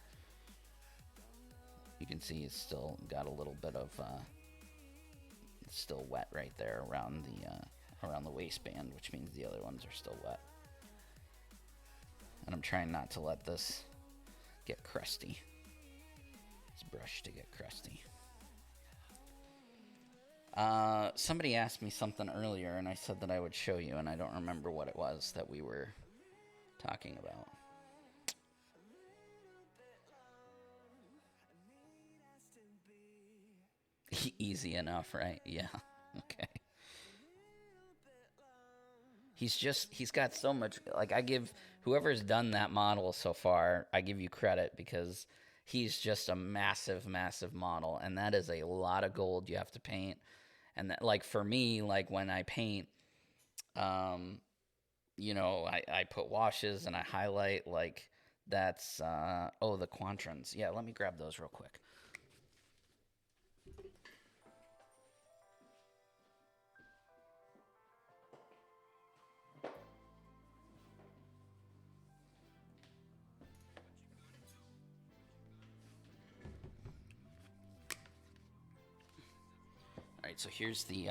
You can see he's still got a little bit of, it's still wet right there around the waistband, which means the other ones are still wet. And I'm trying not to let this get crusty. This brush to get crusty. Somebody asked me something earlier, and I said that I would show you, and I don't remember what it was that we were talking about. Easy enough, right? Yeah. Okay. he's got so much. Like, I give whoever's done that model so far, I give you credit, because he's just a massive, massive model, and that is a lot of gold you have to paint. And that, like, for me, like, when I paint, I put washes and I highlight, like, that's the Quantrons. Yeah, let me grab those real quick. All right, so here's the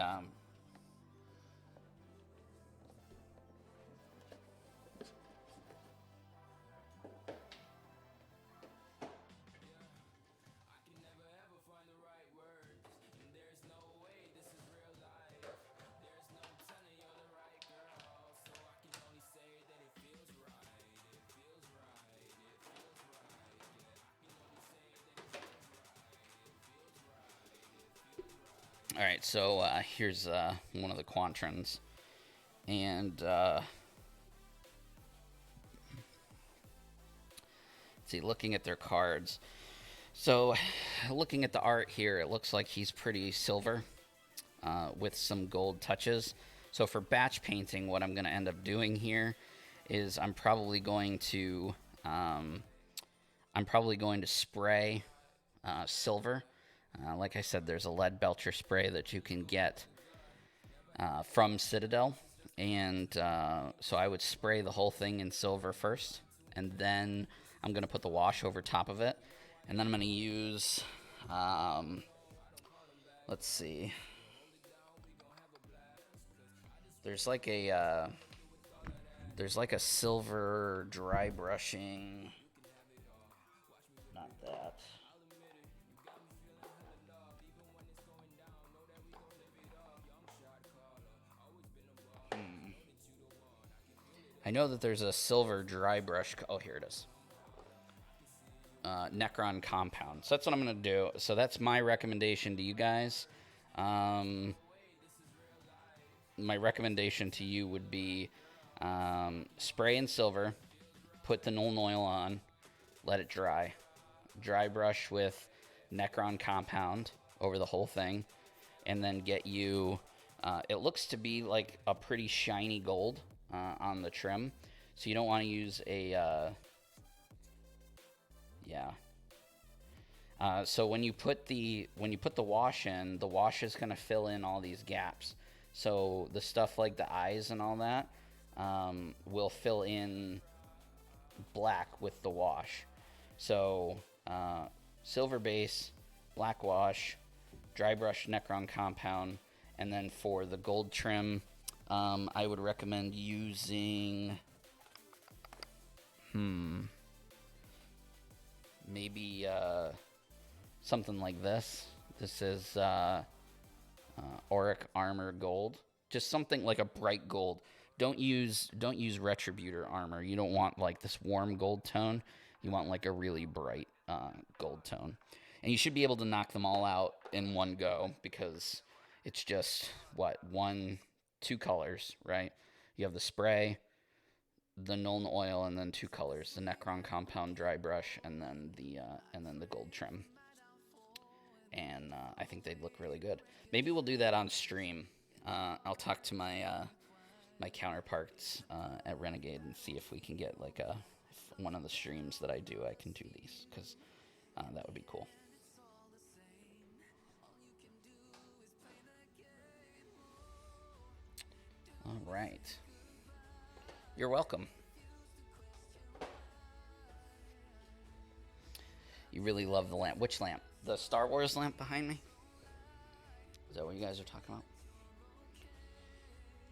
all right, so here's one of the Quantrons, and see, looking at their cards. So, looking at the art here, it looks like he's pretty silver with some gold touches. So for batch painting, what I'm going to end up doing here is I'm probably going to spray silver. Like I said, there's a lead belcher spray that you can get from Citadel, and so I would spray the whole thing in silver first, and then I'm going to put the wash over top of it, and then I'm going to use, let's see, there's like a silver dry brushing, not that. I know that there's a silver dry brush. Oh, here it is. Necron compound. So that's what I'm going to do. So that's my recommendation to you guys. My recommendation to you would be spray in silver, put the Nuln Oil on, let it dry. Dry brush with Necron compound over the whole thing, and then get you, it looks to be like a pretty shiny gold on the trim. So you don't want to use a, so when you put the wash in, the wash is going to fill in all these gaps. So the stuff like the eyes and all that will fill in black with the wash. So silver base, black wash, dry brush Necron compound, and then for the gold trim, I would recommend using maybe something like this. This is Auric Armor Gold. Just something like a bright gold. Don't use Retributor armor. You don't want like this warm gold tone. You want like a really bright gold tone. And you should be able to knock them all out in one go, because it's just two colors, right? You have the spray, the Nuln Oil, and then two colors: the Necron compound dry brush, and then the gold trim. And I think they'd look really good. Maybe we'll do that on stream. I'll talk to my my counterparts at Renegade and see if we can get like one of the streams that I do. I can do these, because that would be cool. All right. You're welcome. You really love the lamp. Which lamp? The Star Wars lamp behind me? Is that what you guys are talking about?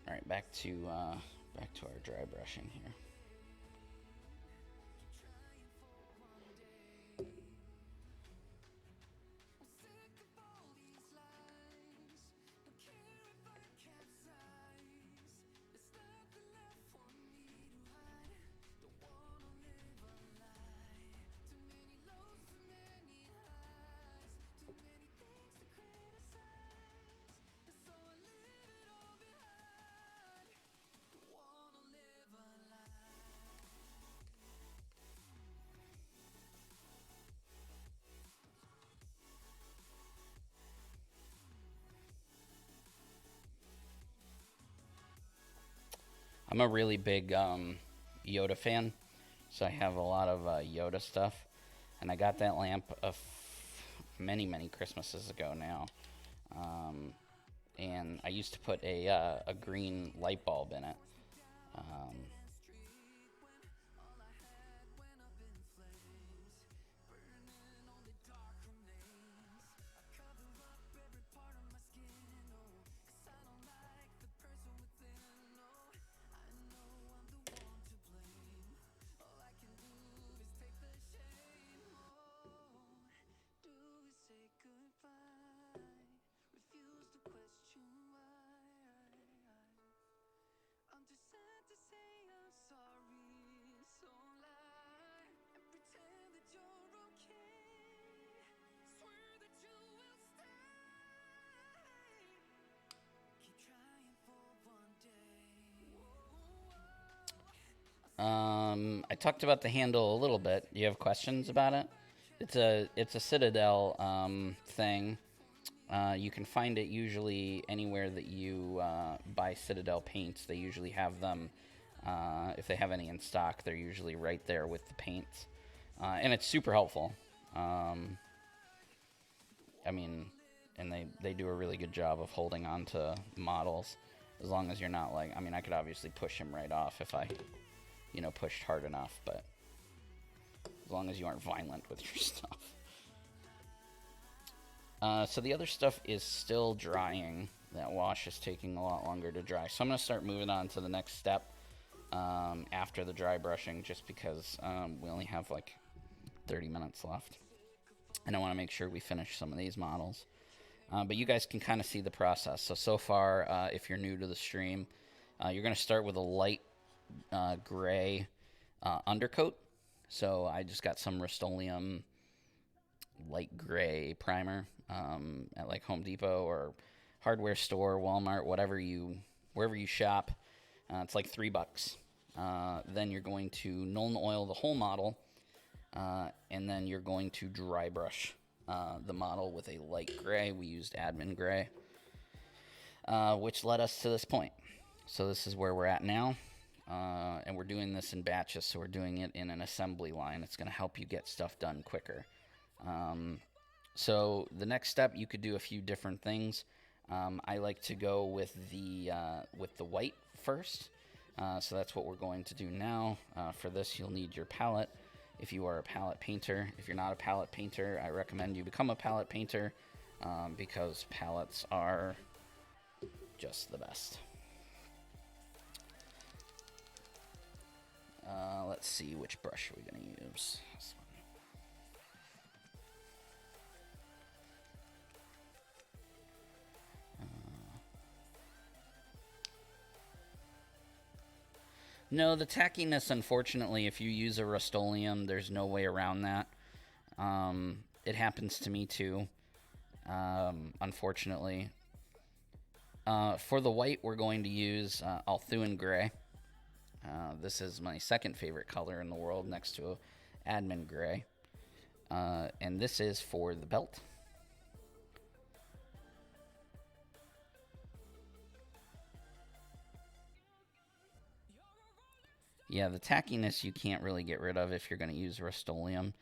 All right, back to our dry brushing here. I'm a really big Yoda fan, so I have a lot of Yoda stuff. And I got that lamp many, many Christmases ago now. And I used to put a green light bulb in it. Um, I talked about the handle a little bit. Do you have questions about it? It's a Citadel thing. You can find it usually anywhere that you buy Citadel paints. They usually have them. If they have any in stock, they're usually right there with the paints, and it's super helpful. I mean, and they do a really good job of holding on to models, as long as you're not like. I mean, I could obviously push him right off if I, pushed hard enough, but as long as you aren't violent with your stuff. So the other stuff is still drying. That wash is taking a lot longer to dry. So I'm going to start moving on to the next step after the dry brushing, just because we only have like 30 minutes left. And I want to make sure we finish some of these models. But you guys can kind of see the process. So far, if you're new to the stream, you're going to start with a light gray undercoat. So I just got some Rust-Oleum light gray primer at like Home Depot or hardware store, Walmart, wherever you shop. It's like $3. Then you're going to Nuln Oil the whole model, and then you're going to dry brush the model with a light gray. We used admin gray, which led us to this point. So this is where we're at now, and we're doing this in batches, so we're doing it in an assembly line. It's going to help you get stuff done quicker. So the next step, you could do a few different things. I like to go with the white first. So that's what we're going to do now. For this, you'll need your palette if you are a palette painter. If you're not a palette painter, I recommend you become a palette painter because palettes are just the best. Let's see, which brush are we going to use? This one. No, the tackiness, unfortunately, if you use a Rust-Oleum, there's no way around that. It happens to me too, unfortunately. For the white, we're going to use Althuan Gray. This is my second favorite color in the world, next to Admin Gray. And this is for the belt. Yeah, the tackiness you can't really get rid of if you're going to use Rust-Oleum.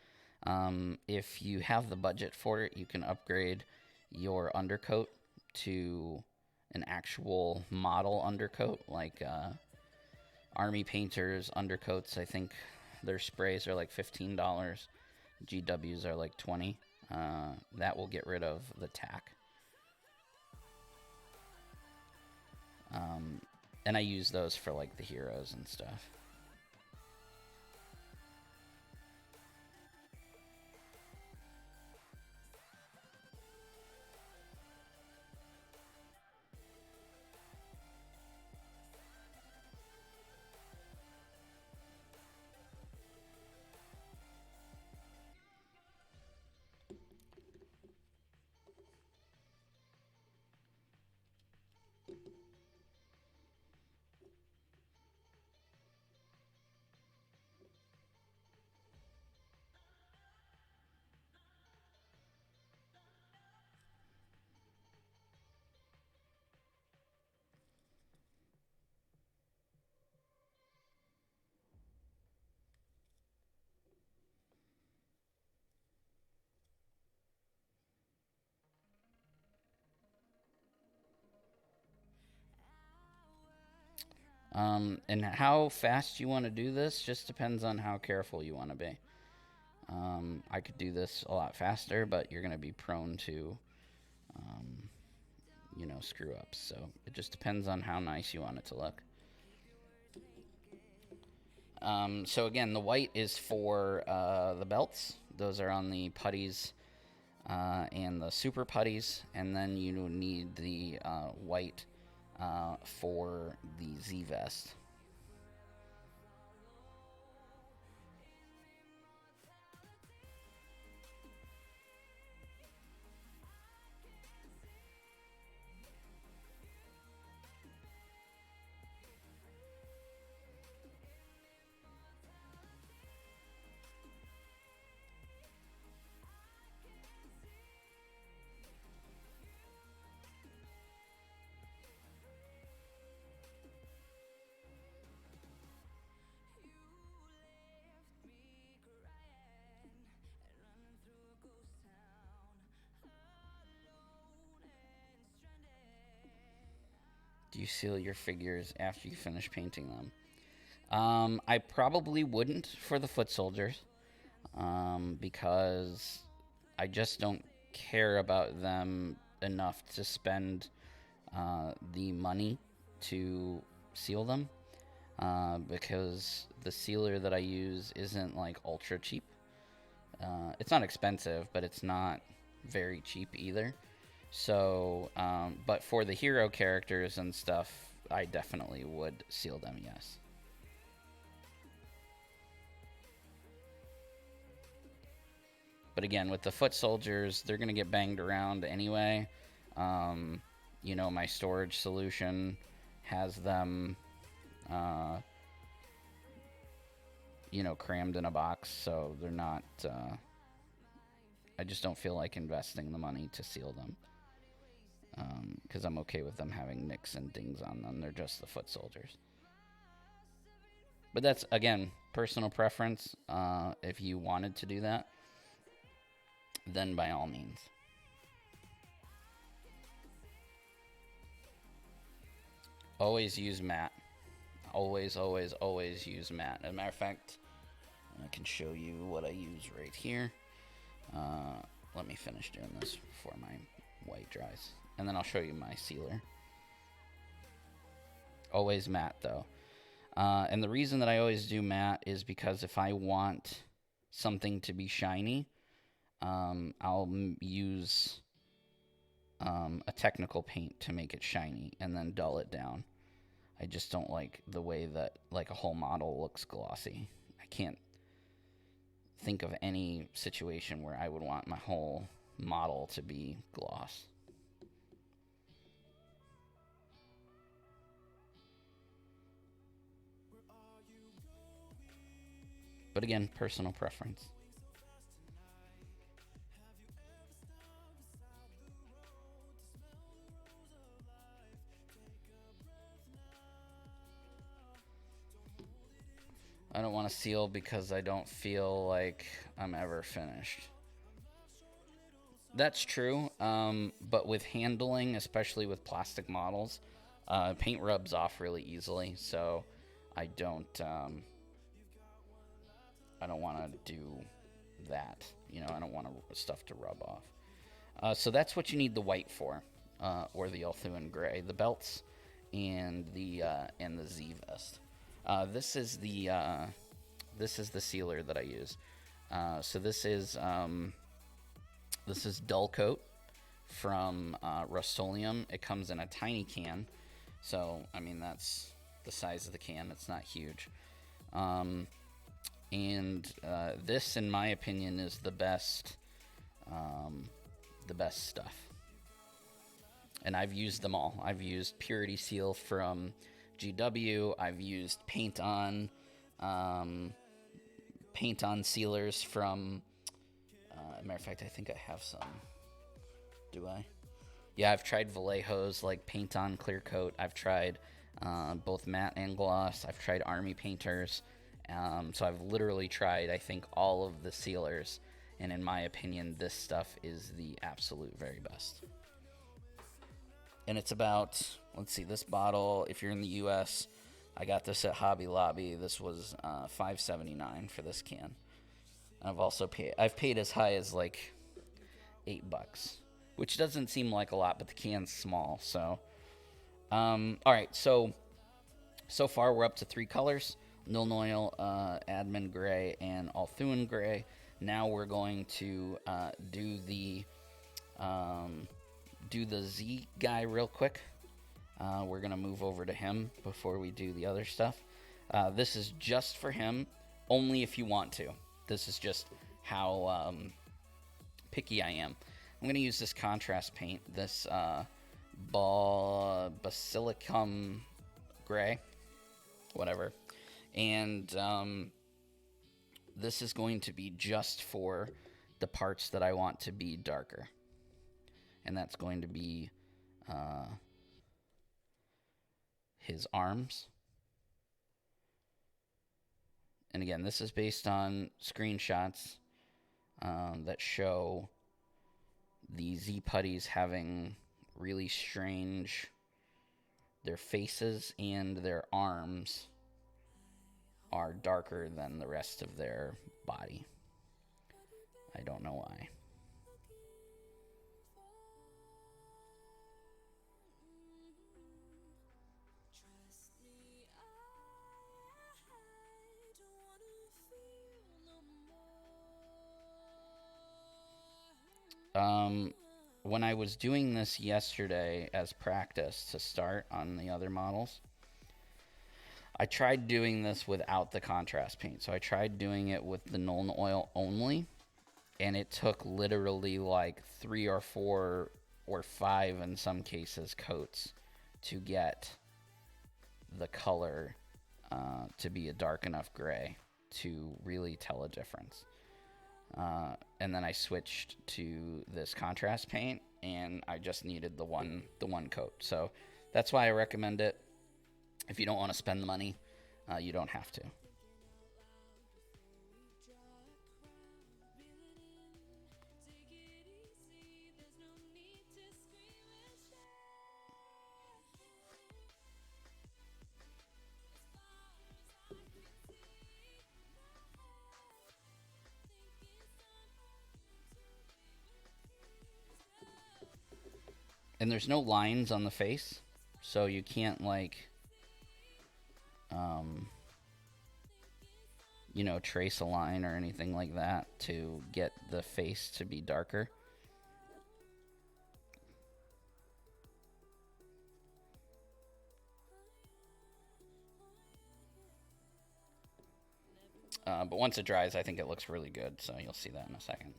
If you have the budget for it, you can upgrade your undercoat to an actual model undercoat, like Army Painters undercoats. I think their sprays are like $15. GWs are like $20. That will get rid of the tack. And I use those for like the heroes and stuff. And how fast you want to do this just depends on how careful you want to be. I could do this a lot faster, but you're going to be prone to, screw ups. So it just depends on how nice you want it to look. So again, the white is for the belts. Those are on the putties and the super putties. And then you need the white for the Z vest. Do you seal your figures after you finish painting them? I probably wouldn't for the foot soldiers because I just don't care about them enough to spend the money to seal them because the sealer that I use isn't like ultra cheap. It's not expensive, but it's not very cheap either. So, but for the hero characters and stuff, I definitely would seal them, yes. But again, with the foot soldiers, they're going to get banged around anyway. My storage solution has them, crammed in a box, so they're not. I just don't feel like investing the money to seal them. Because I'm okay with them having nicks and dings on them. They're just the foot soldiers. But that's, again, personal preference. If you wanted to do that, then by all means. Always use matte. Always, always, always use matte. As a matter of fact, I can show you what I use right here. Let me finish doing this before my white dries. And then I'll show you my sealer. Always matte, though. And the reason that I always do matte is because if I want something to be shiny, I'll use a technical paint to make it shiny and then dull it down. I just don't like the way that like a whole model looks glossy. I can't think of any situation where I would want my whole model to be gloss. But again, personal preference. I don't want to seal because I don't feel like I'm ever finished. That's true, but with handling, especially with plastic models, paint rubs off really easily. So I don't want to do that. I don't want stuff to rub off. So that's what you need the white for, or the Ulthuan gray, the belts, and the Z vest. This is the sealer that I use. So this is Dull Coat from Rust-Oleum. It comes in a tiny can, so I mean that's the size of the can. It's not huge. And this, in my opinion, is the best stuff. And I've used them all. I've used Purity Seal from GW. I've used paint on sealers from. Matter of fact, I think I have some. Do I? Yeah, I've tried Vallejo's, like paint on clear coat. I've tried both matte and gloss. I've tried Army Painters. So I've literally tried, I think, all of the sealers. And in my opinion, this stuff is the absolute very best. And it's about, let's see, this bottle, if you're in the U.S., I got this at Hobby Lobby. This was $5.79 for this can. I've paid as high as like $8, which doesn't seem like a lot, but the can's small. So, all right. So far we're up to 3 colors: Nuln Oil, Admin Gray, and Althuan Gray. Now we're going to do the Z guy real quick. We're going to move over to him before we do the other stuff. This is just for him, only if you want to. This is just how picky I am. I'm going to use this contrast paint, this Basilicum Gray, whatever. And this is going to be just for the parts that I want to be darker. And that's going to be his arms. And again, this is based on screenshots that show the Z putties having really strange, their faces and their arms are darker than the rest of their body. I don't know why. When I was doing this yesterday as practice to start on the other models, I tried doing this without the contrast paint. So I tried doing it with the Nuln Oil only, and it took literally like 3 or 4 or 5 in some cases coats to get the color to be a dark enough gray to really tell a difference. And then I switched to this contrast paint, and I just needed the one coat. So that's why I recommend it. If you don't want to spend the money, you don't have to. And there's no lines on the face, so you can't like, trace a line or anything like that to get the face to be darker. But once it dries, I think it looks really good, so you'll see that in a second.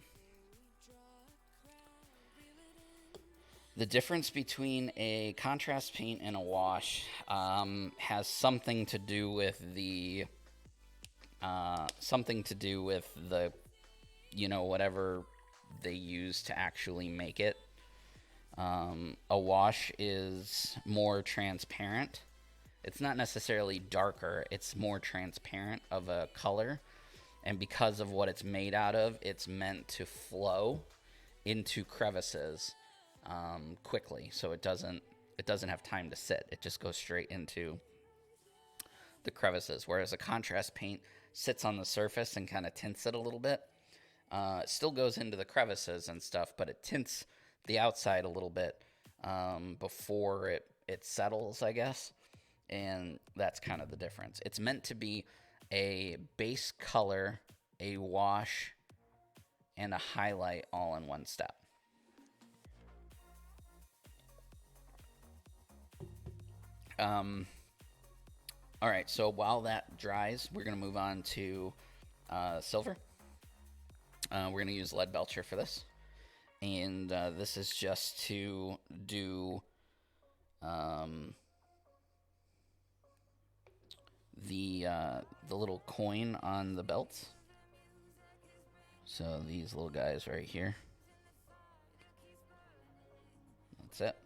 The difference between a contrast paint and a wash has something to do with the whatever they use to actually make it. A wash is more transparent. It's not necessarily darker, it's more transparent of a color. And because of what it's made out of, it's meant to flow into crevices quickly, so it doesn't have time to sit. It just goes straight into the crevices, whereas a contrast paint sits on the surface and kind of tints it a little bit. It still goes into the crevices and stuff, but it tints the outside a little bit before it settles, I guess. And that's kind of the difference. It's meant to be a base color, a wash, and a highlight all in one step. All right, so while that dries, we're going to move on to silver. We're going to use lead belcher for this. And this is just to do the little coin on the belts. So these little guys right here. That's it.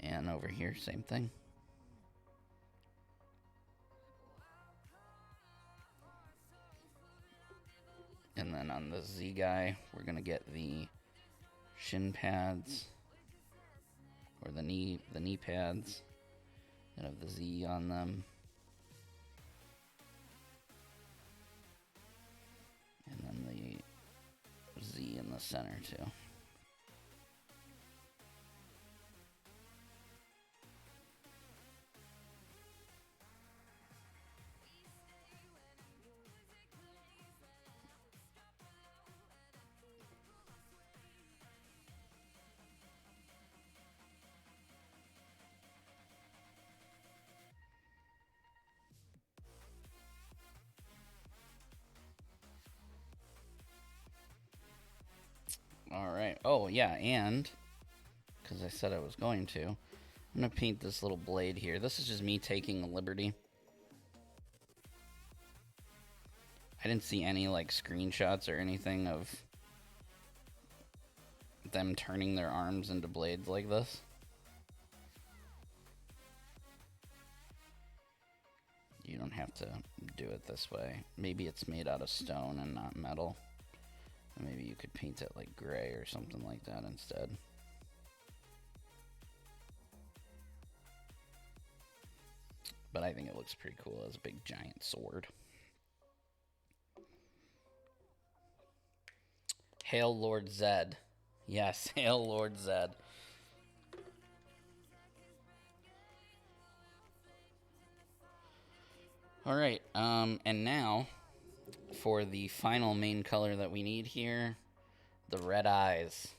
And over here, same thing. And then on the Z guy, we're going to get the shin pads, or the knee pads, Gonna have the Z on them. And then the Z in the center too. Alright. Oh, yeah, and, because I said I was going to, I'm going to paint this little blade here. This is just me taking a liberty. I didn't see any, like, screenshots or anything of them turning their arms into blades like this. You don't have to do it this way. Maybe it's made out of stone and not metal. Maybe you could paint it like gray or something like that instead. But I think it looks pretty cool as a big giant sword. Hail Lord Zed. Yes, hail Lord Zed. Alright, and now for the final main color that we need here, the red eyes.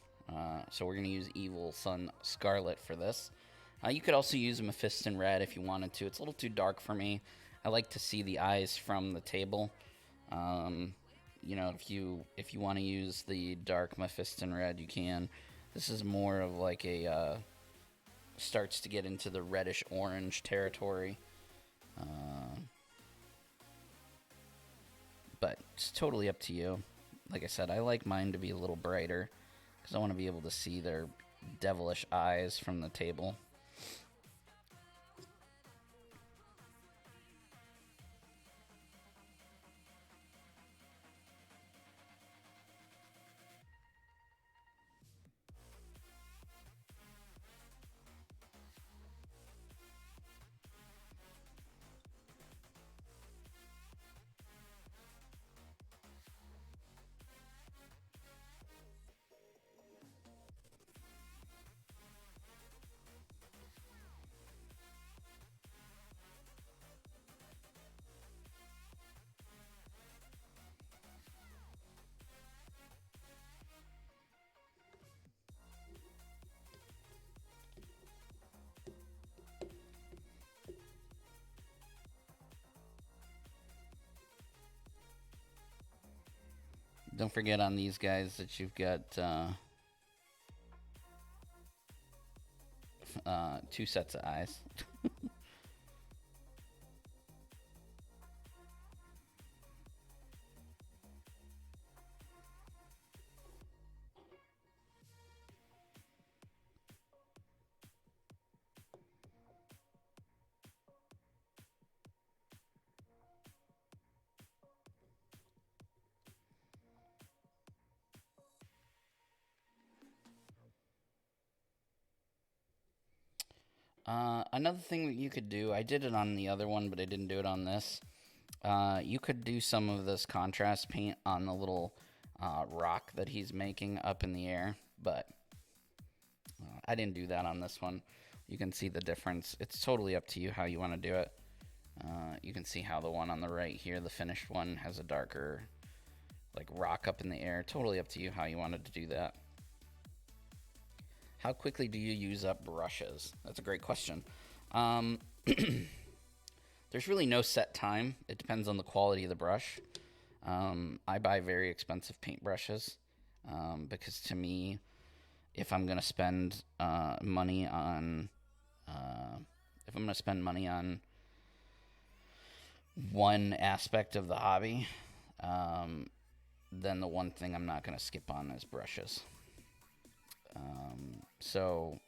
So we're going to use Evil Sun Scarlet for this. You could also use Mephiston Red if you wanted to. It's a little too dark for me. I like to see the eyes from the table. You know, if you want to use the dark Mephiston Red, you can. This is more of like a starts to get into the reddish orange territory. But it's totally up to you. Like I said, I like mine to be a little brighter because I want to be able to see their devilish eyes from the table. Don't forget on these guys that you've got two sets of eyes. Another thing that you could do, I did it on the other one, but I didn't do it on this. You could do some of this contrast paint on the little rock that he's making up in the air, but I didn't do that on this one. You can see the difference. It's totally up to you how you want to do it. You can see how the one on the right here, the finished one, has a darker like rock up in the air. Totally up to you how you wanted to do that. How quickly do you use up brushes? That's a great question. There's really no set time. It depends on the quality of the brush. I buy very expensive paintbrushes because to me, if I'm gonna spend money on one aspect of the hobby, then the one thing I'm not gonna skip on is brushes. So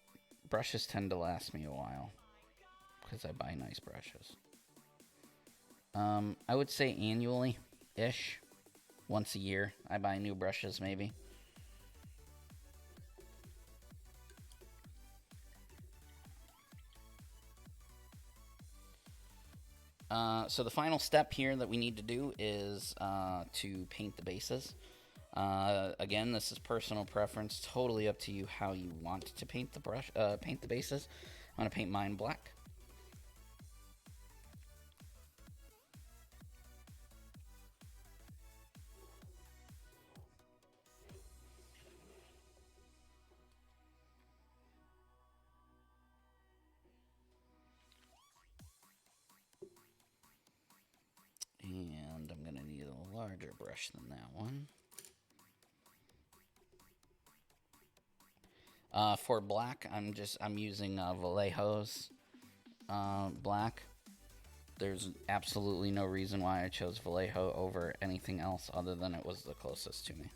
brushes tend to last me a while because I buy nice brushes. I would say annually-ish. Once a year, I buy new brushes maybe. So the final step here that we need to do is to paint the bases. Again, this is personal preference, totally up to you how you want to paint the bases. I'm going to paint mine black. And I'm going to need a larger brush than that one. For black, I'm using Vallejo's black. There's absolutely no reason why I chose Vallejo over anything else other than it was the closest to me.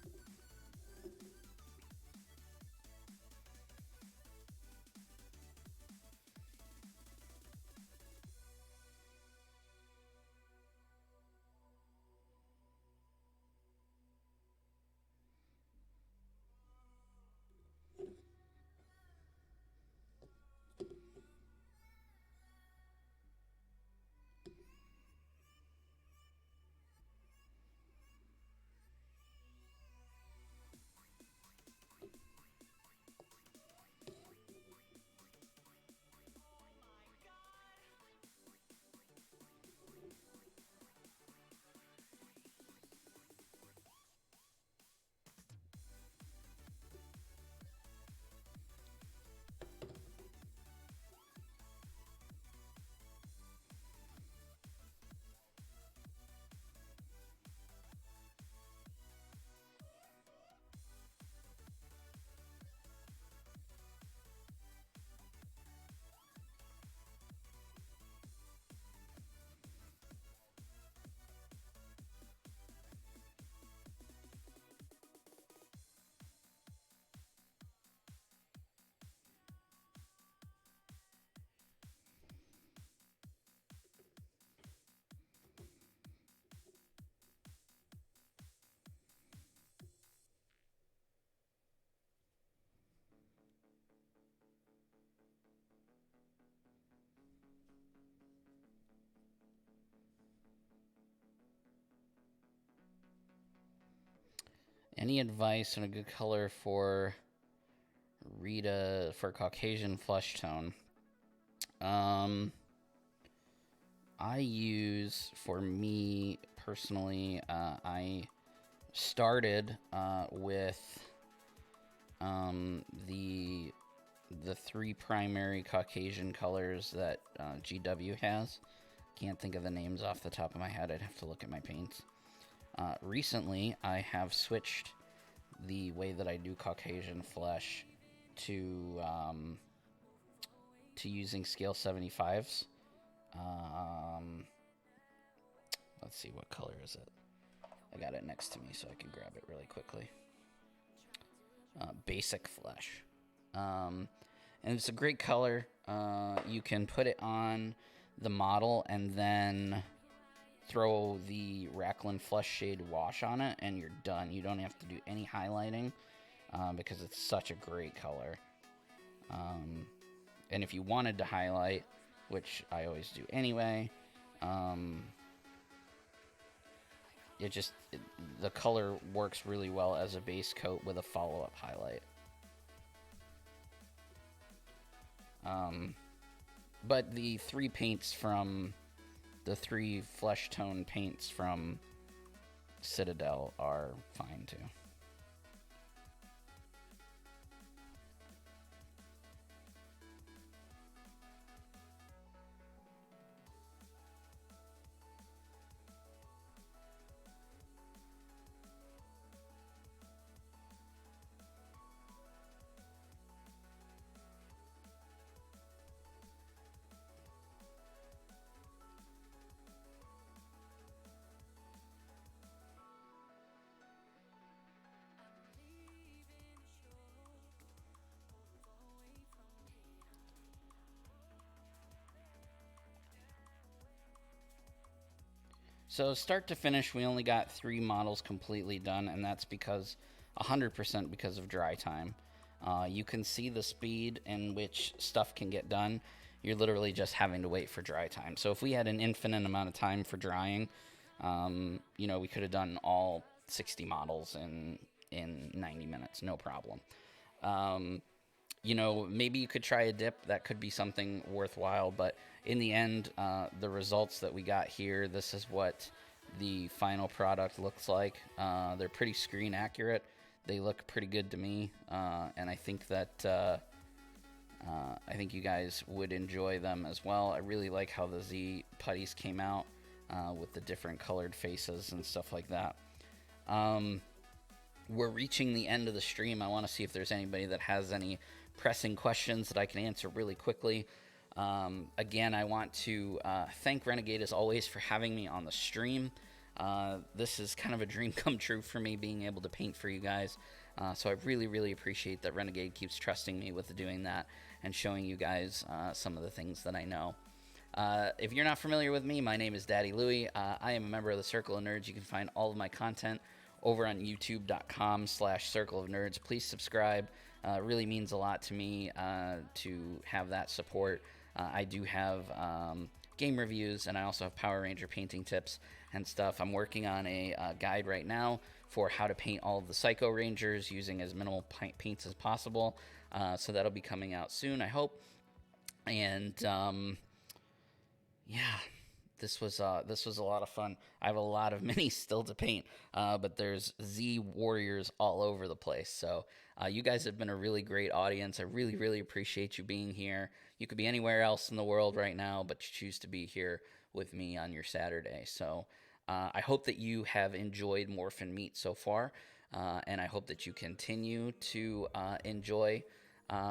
Any advice on a good color for Caucasian Flesh tone? I use, for me personally, I started with the three primary Caucasian colors that GW has. Can't think of the names off the top of my head. I'd have to look at my paints. Recently, I have switched the way that I do Caucasian Flesh to using scale 75s. Let's see, what color is it? I got it next to me so I can grab it really quickly. Basic Flesh. And it's a great color. You can put it on the model and then throw the Racklin Flesh Shade wash on it, and you're done. You don't have to do any highlighting because it's such a great color. And if you wanted to highlight, which I always do anyway, the color works really well as a base coat with a follow-up highlight. But the three flesh tone paints from Citadel are fine too. So start to finish, we only got 3 models completely done, and that's 100% because of dry time. You can see the speed in which stuff can get done. you're literally just having to wait for dry time. So if we had an infinite amount of time for drying, we could have done all 60 models in 90 minutes, no problem. Maybe you could try a dip. That could be something worthwhile. But in the end, the results that we got here, this is what the final product looks like. They're pretty screen accurate. They look pretty good to me. And I think that I think you guys would enjoy them as well. I really like how the Z putties came out with the different colored faces and stuff like that. We're reaching the end of the stream. I want to see if there's anybody that has any pressing questions that I can answer really quickly. Again, I want to thank Renegade as always for having me on the stream. This is kind of a dream come true for me, being able to paint for you guys. So I really, really appreciate that Renegade keeps trusting me with doing that and showing you guys some of the things that I know. If you're not familiar with me, my name is Daddy Louie. I am a member of the Circle of Nerds. You can find all of my content over on youtube.com/Circle of Nerds. Please subscribe. It really means a lot to me to have that support. I do have game reviews, and I also have Power Ranger painting tips and stuff. I'm working on a guide right now for how to paint all of the Psycho Rangers using as minimal paints as possible. So that'll be coming out soon, I hope. And this was a lot of fun. I have a lot of minis still to paint, but there's Z Warriors all over the place. So you guys have been a really great audience. I really, really appreciate you being here. You could be anywhere else in the world right now, but you choose to be here with me on your Saturday. So I hope that you have enjoyed Morphin Meet so far, and I hope that you continue to enjoy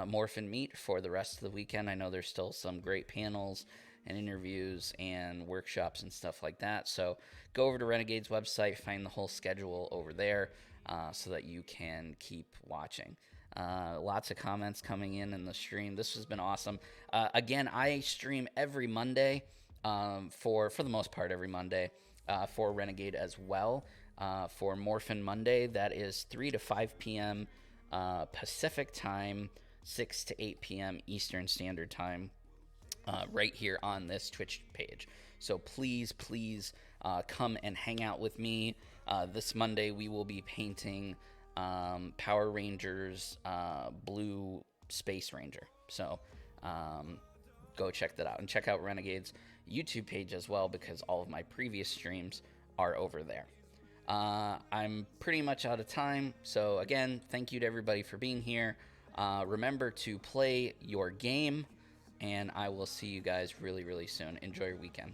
Morphin Meet for the rest of the weekend. I know there's still some great panels and interviews and workshops and stuff like that. So go over to Renegade's website, find the whole schedule over there so that you can keep watching. Lots of comments coming in the stream. This has been awesome. Again, I stream every Monday, for the most part every Monday, for Renegade as well. For Morphin Monday, that is 3 to 5 p.m. Pacific time, 6 to 8 p.m. Eastern Standard Time. Right here on this Twitch page. So please come and hang out with me. This Monday we will be painting Power Rangers Blue Space Ranger. So go check that out. And check out Renegade's YouTube page as well, because all of my previous streams are over there. I'm pretty much out of time. So again, thank you to everybody for being here. Remember to play your game. And I will see you guys really, really soon. Enjoy your weekend.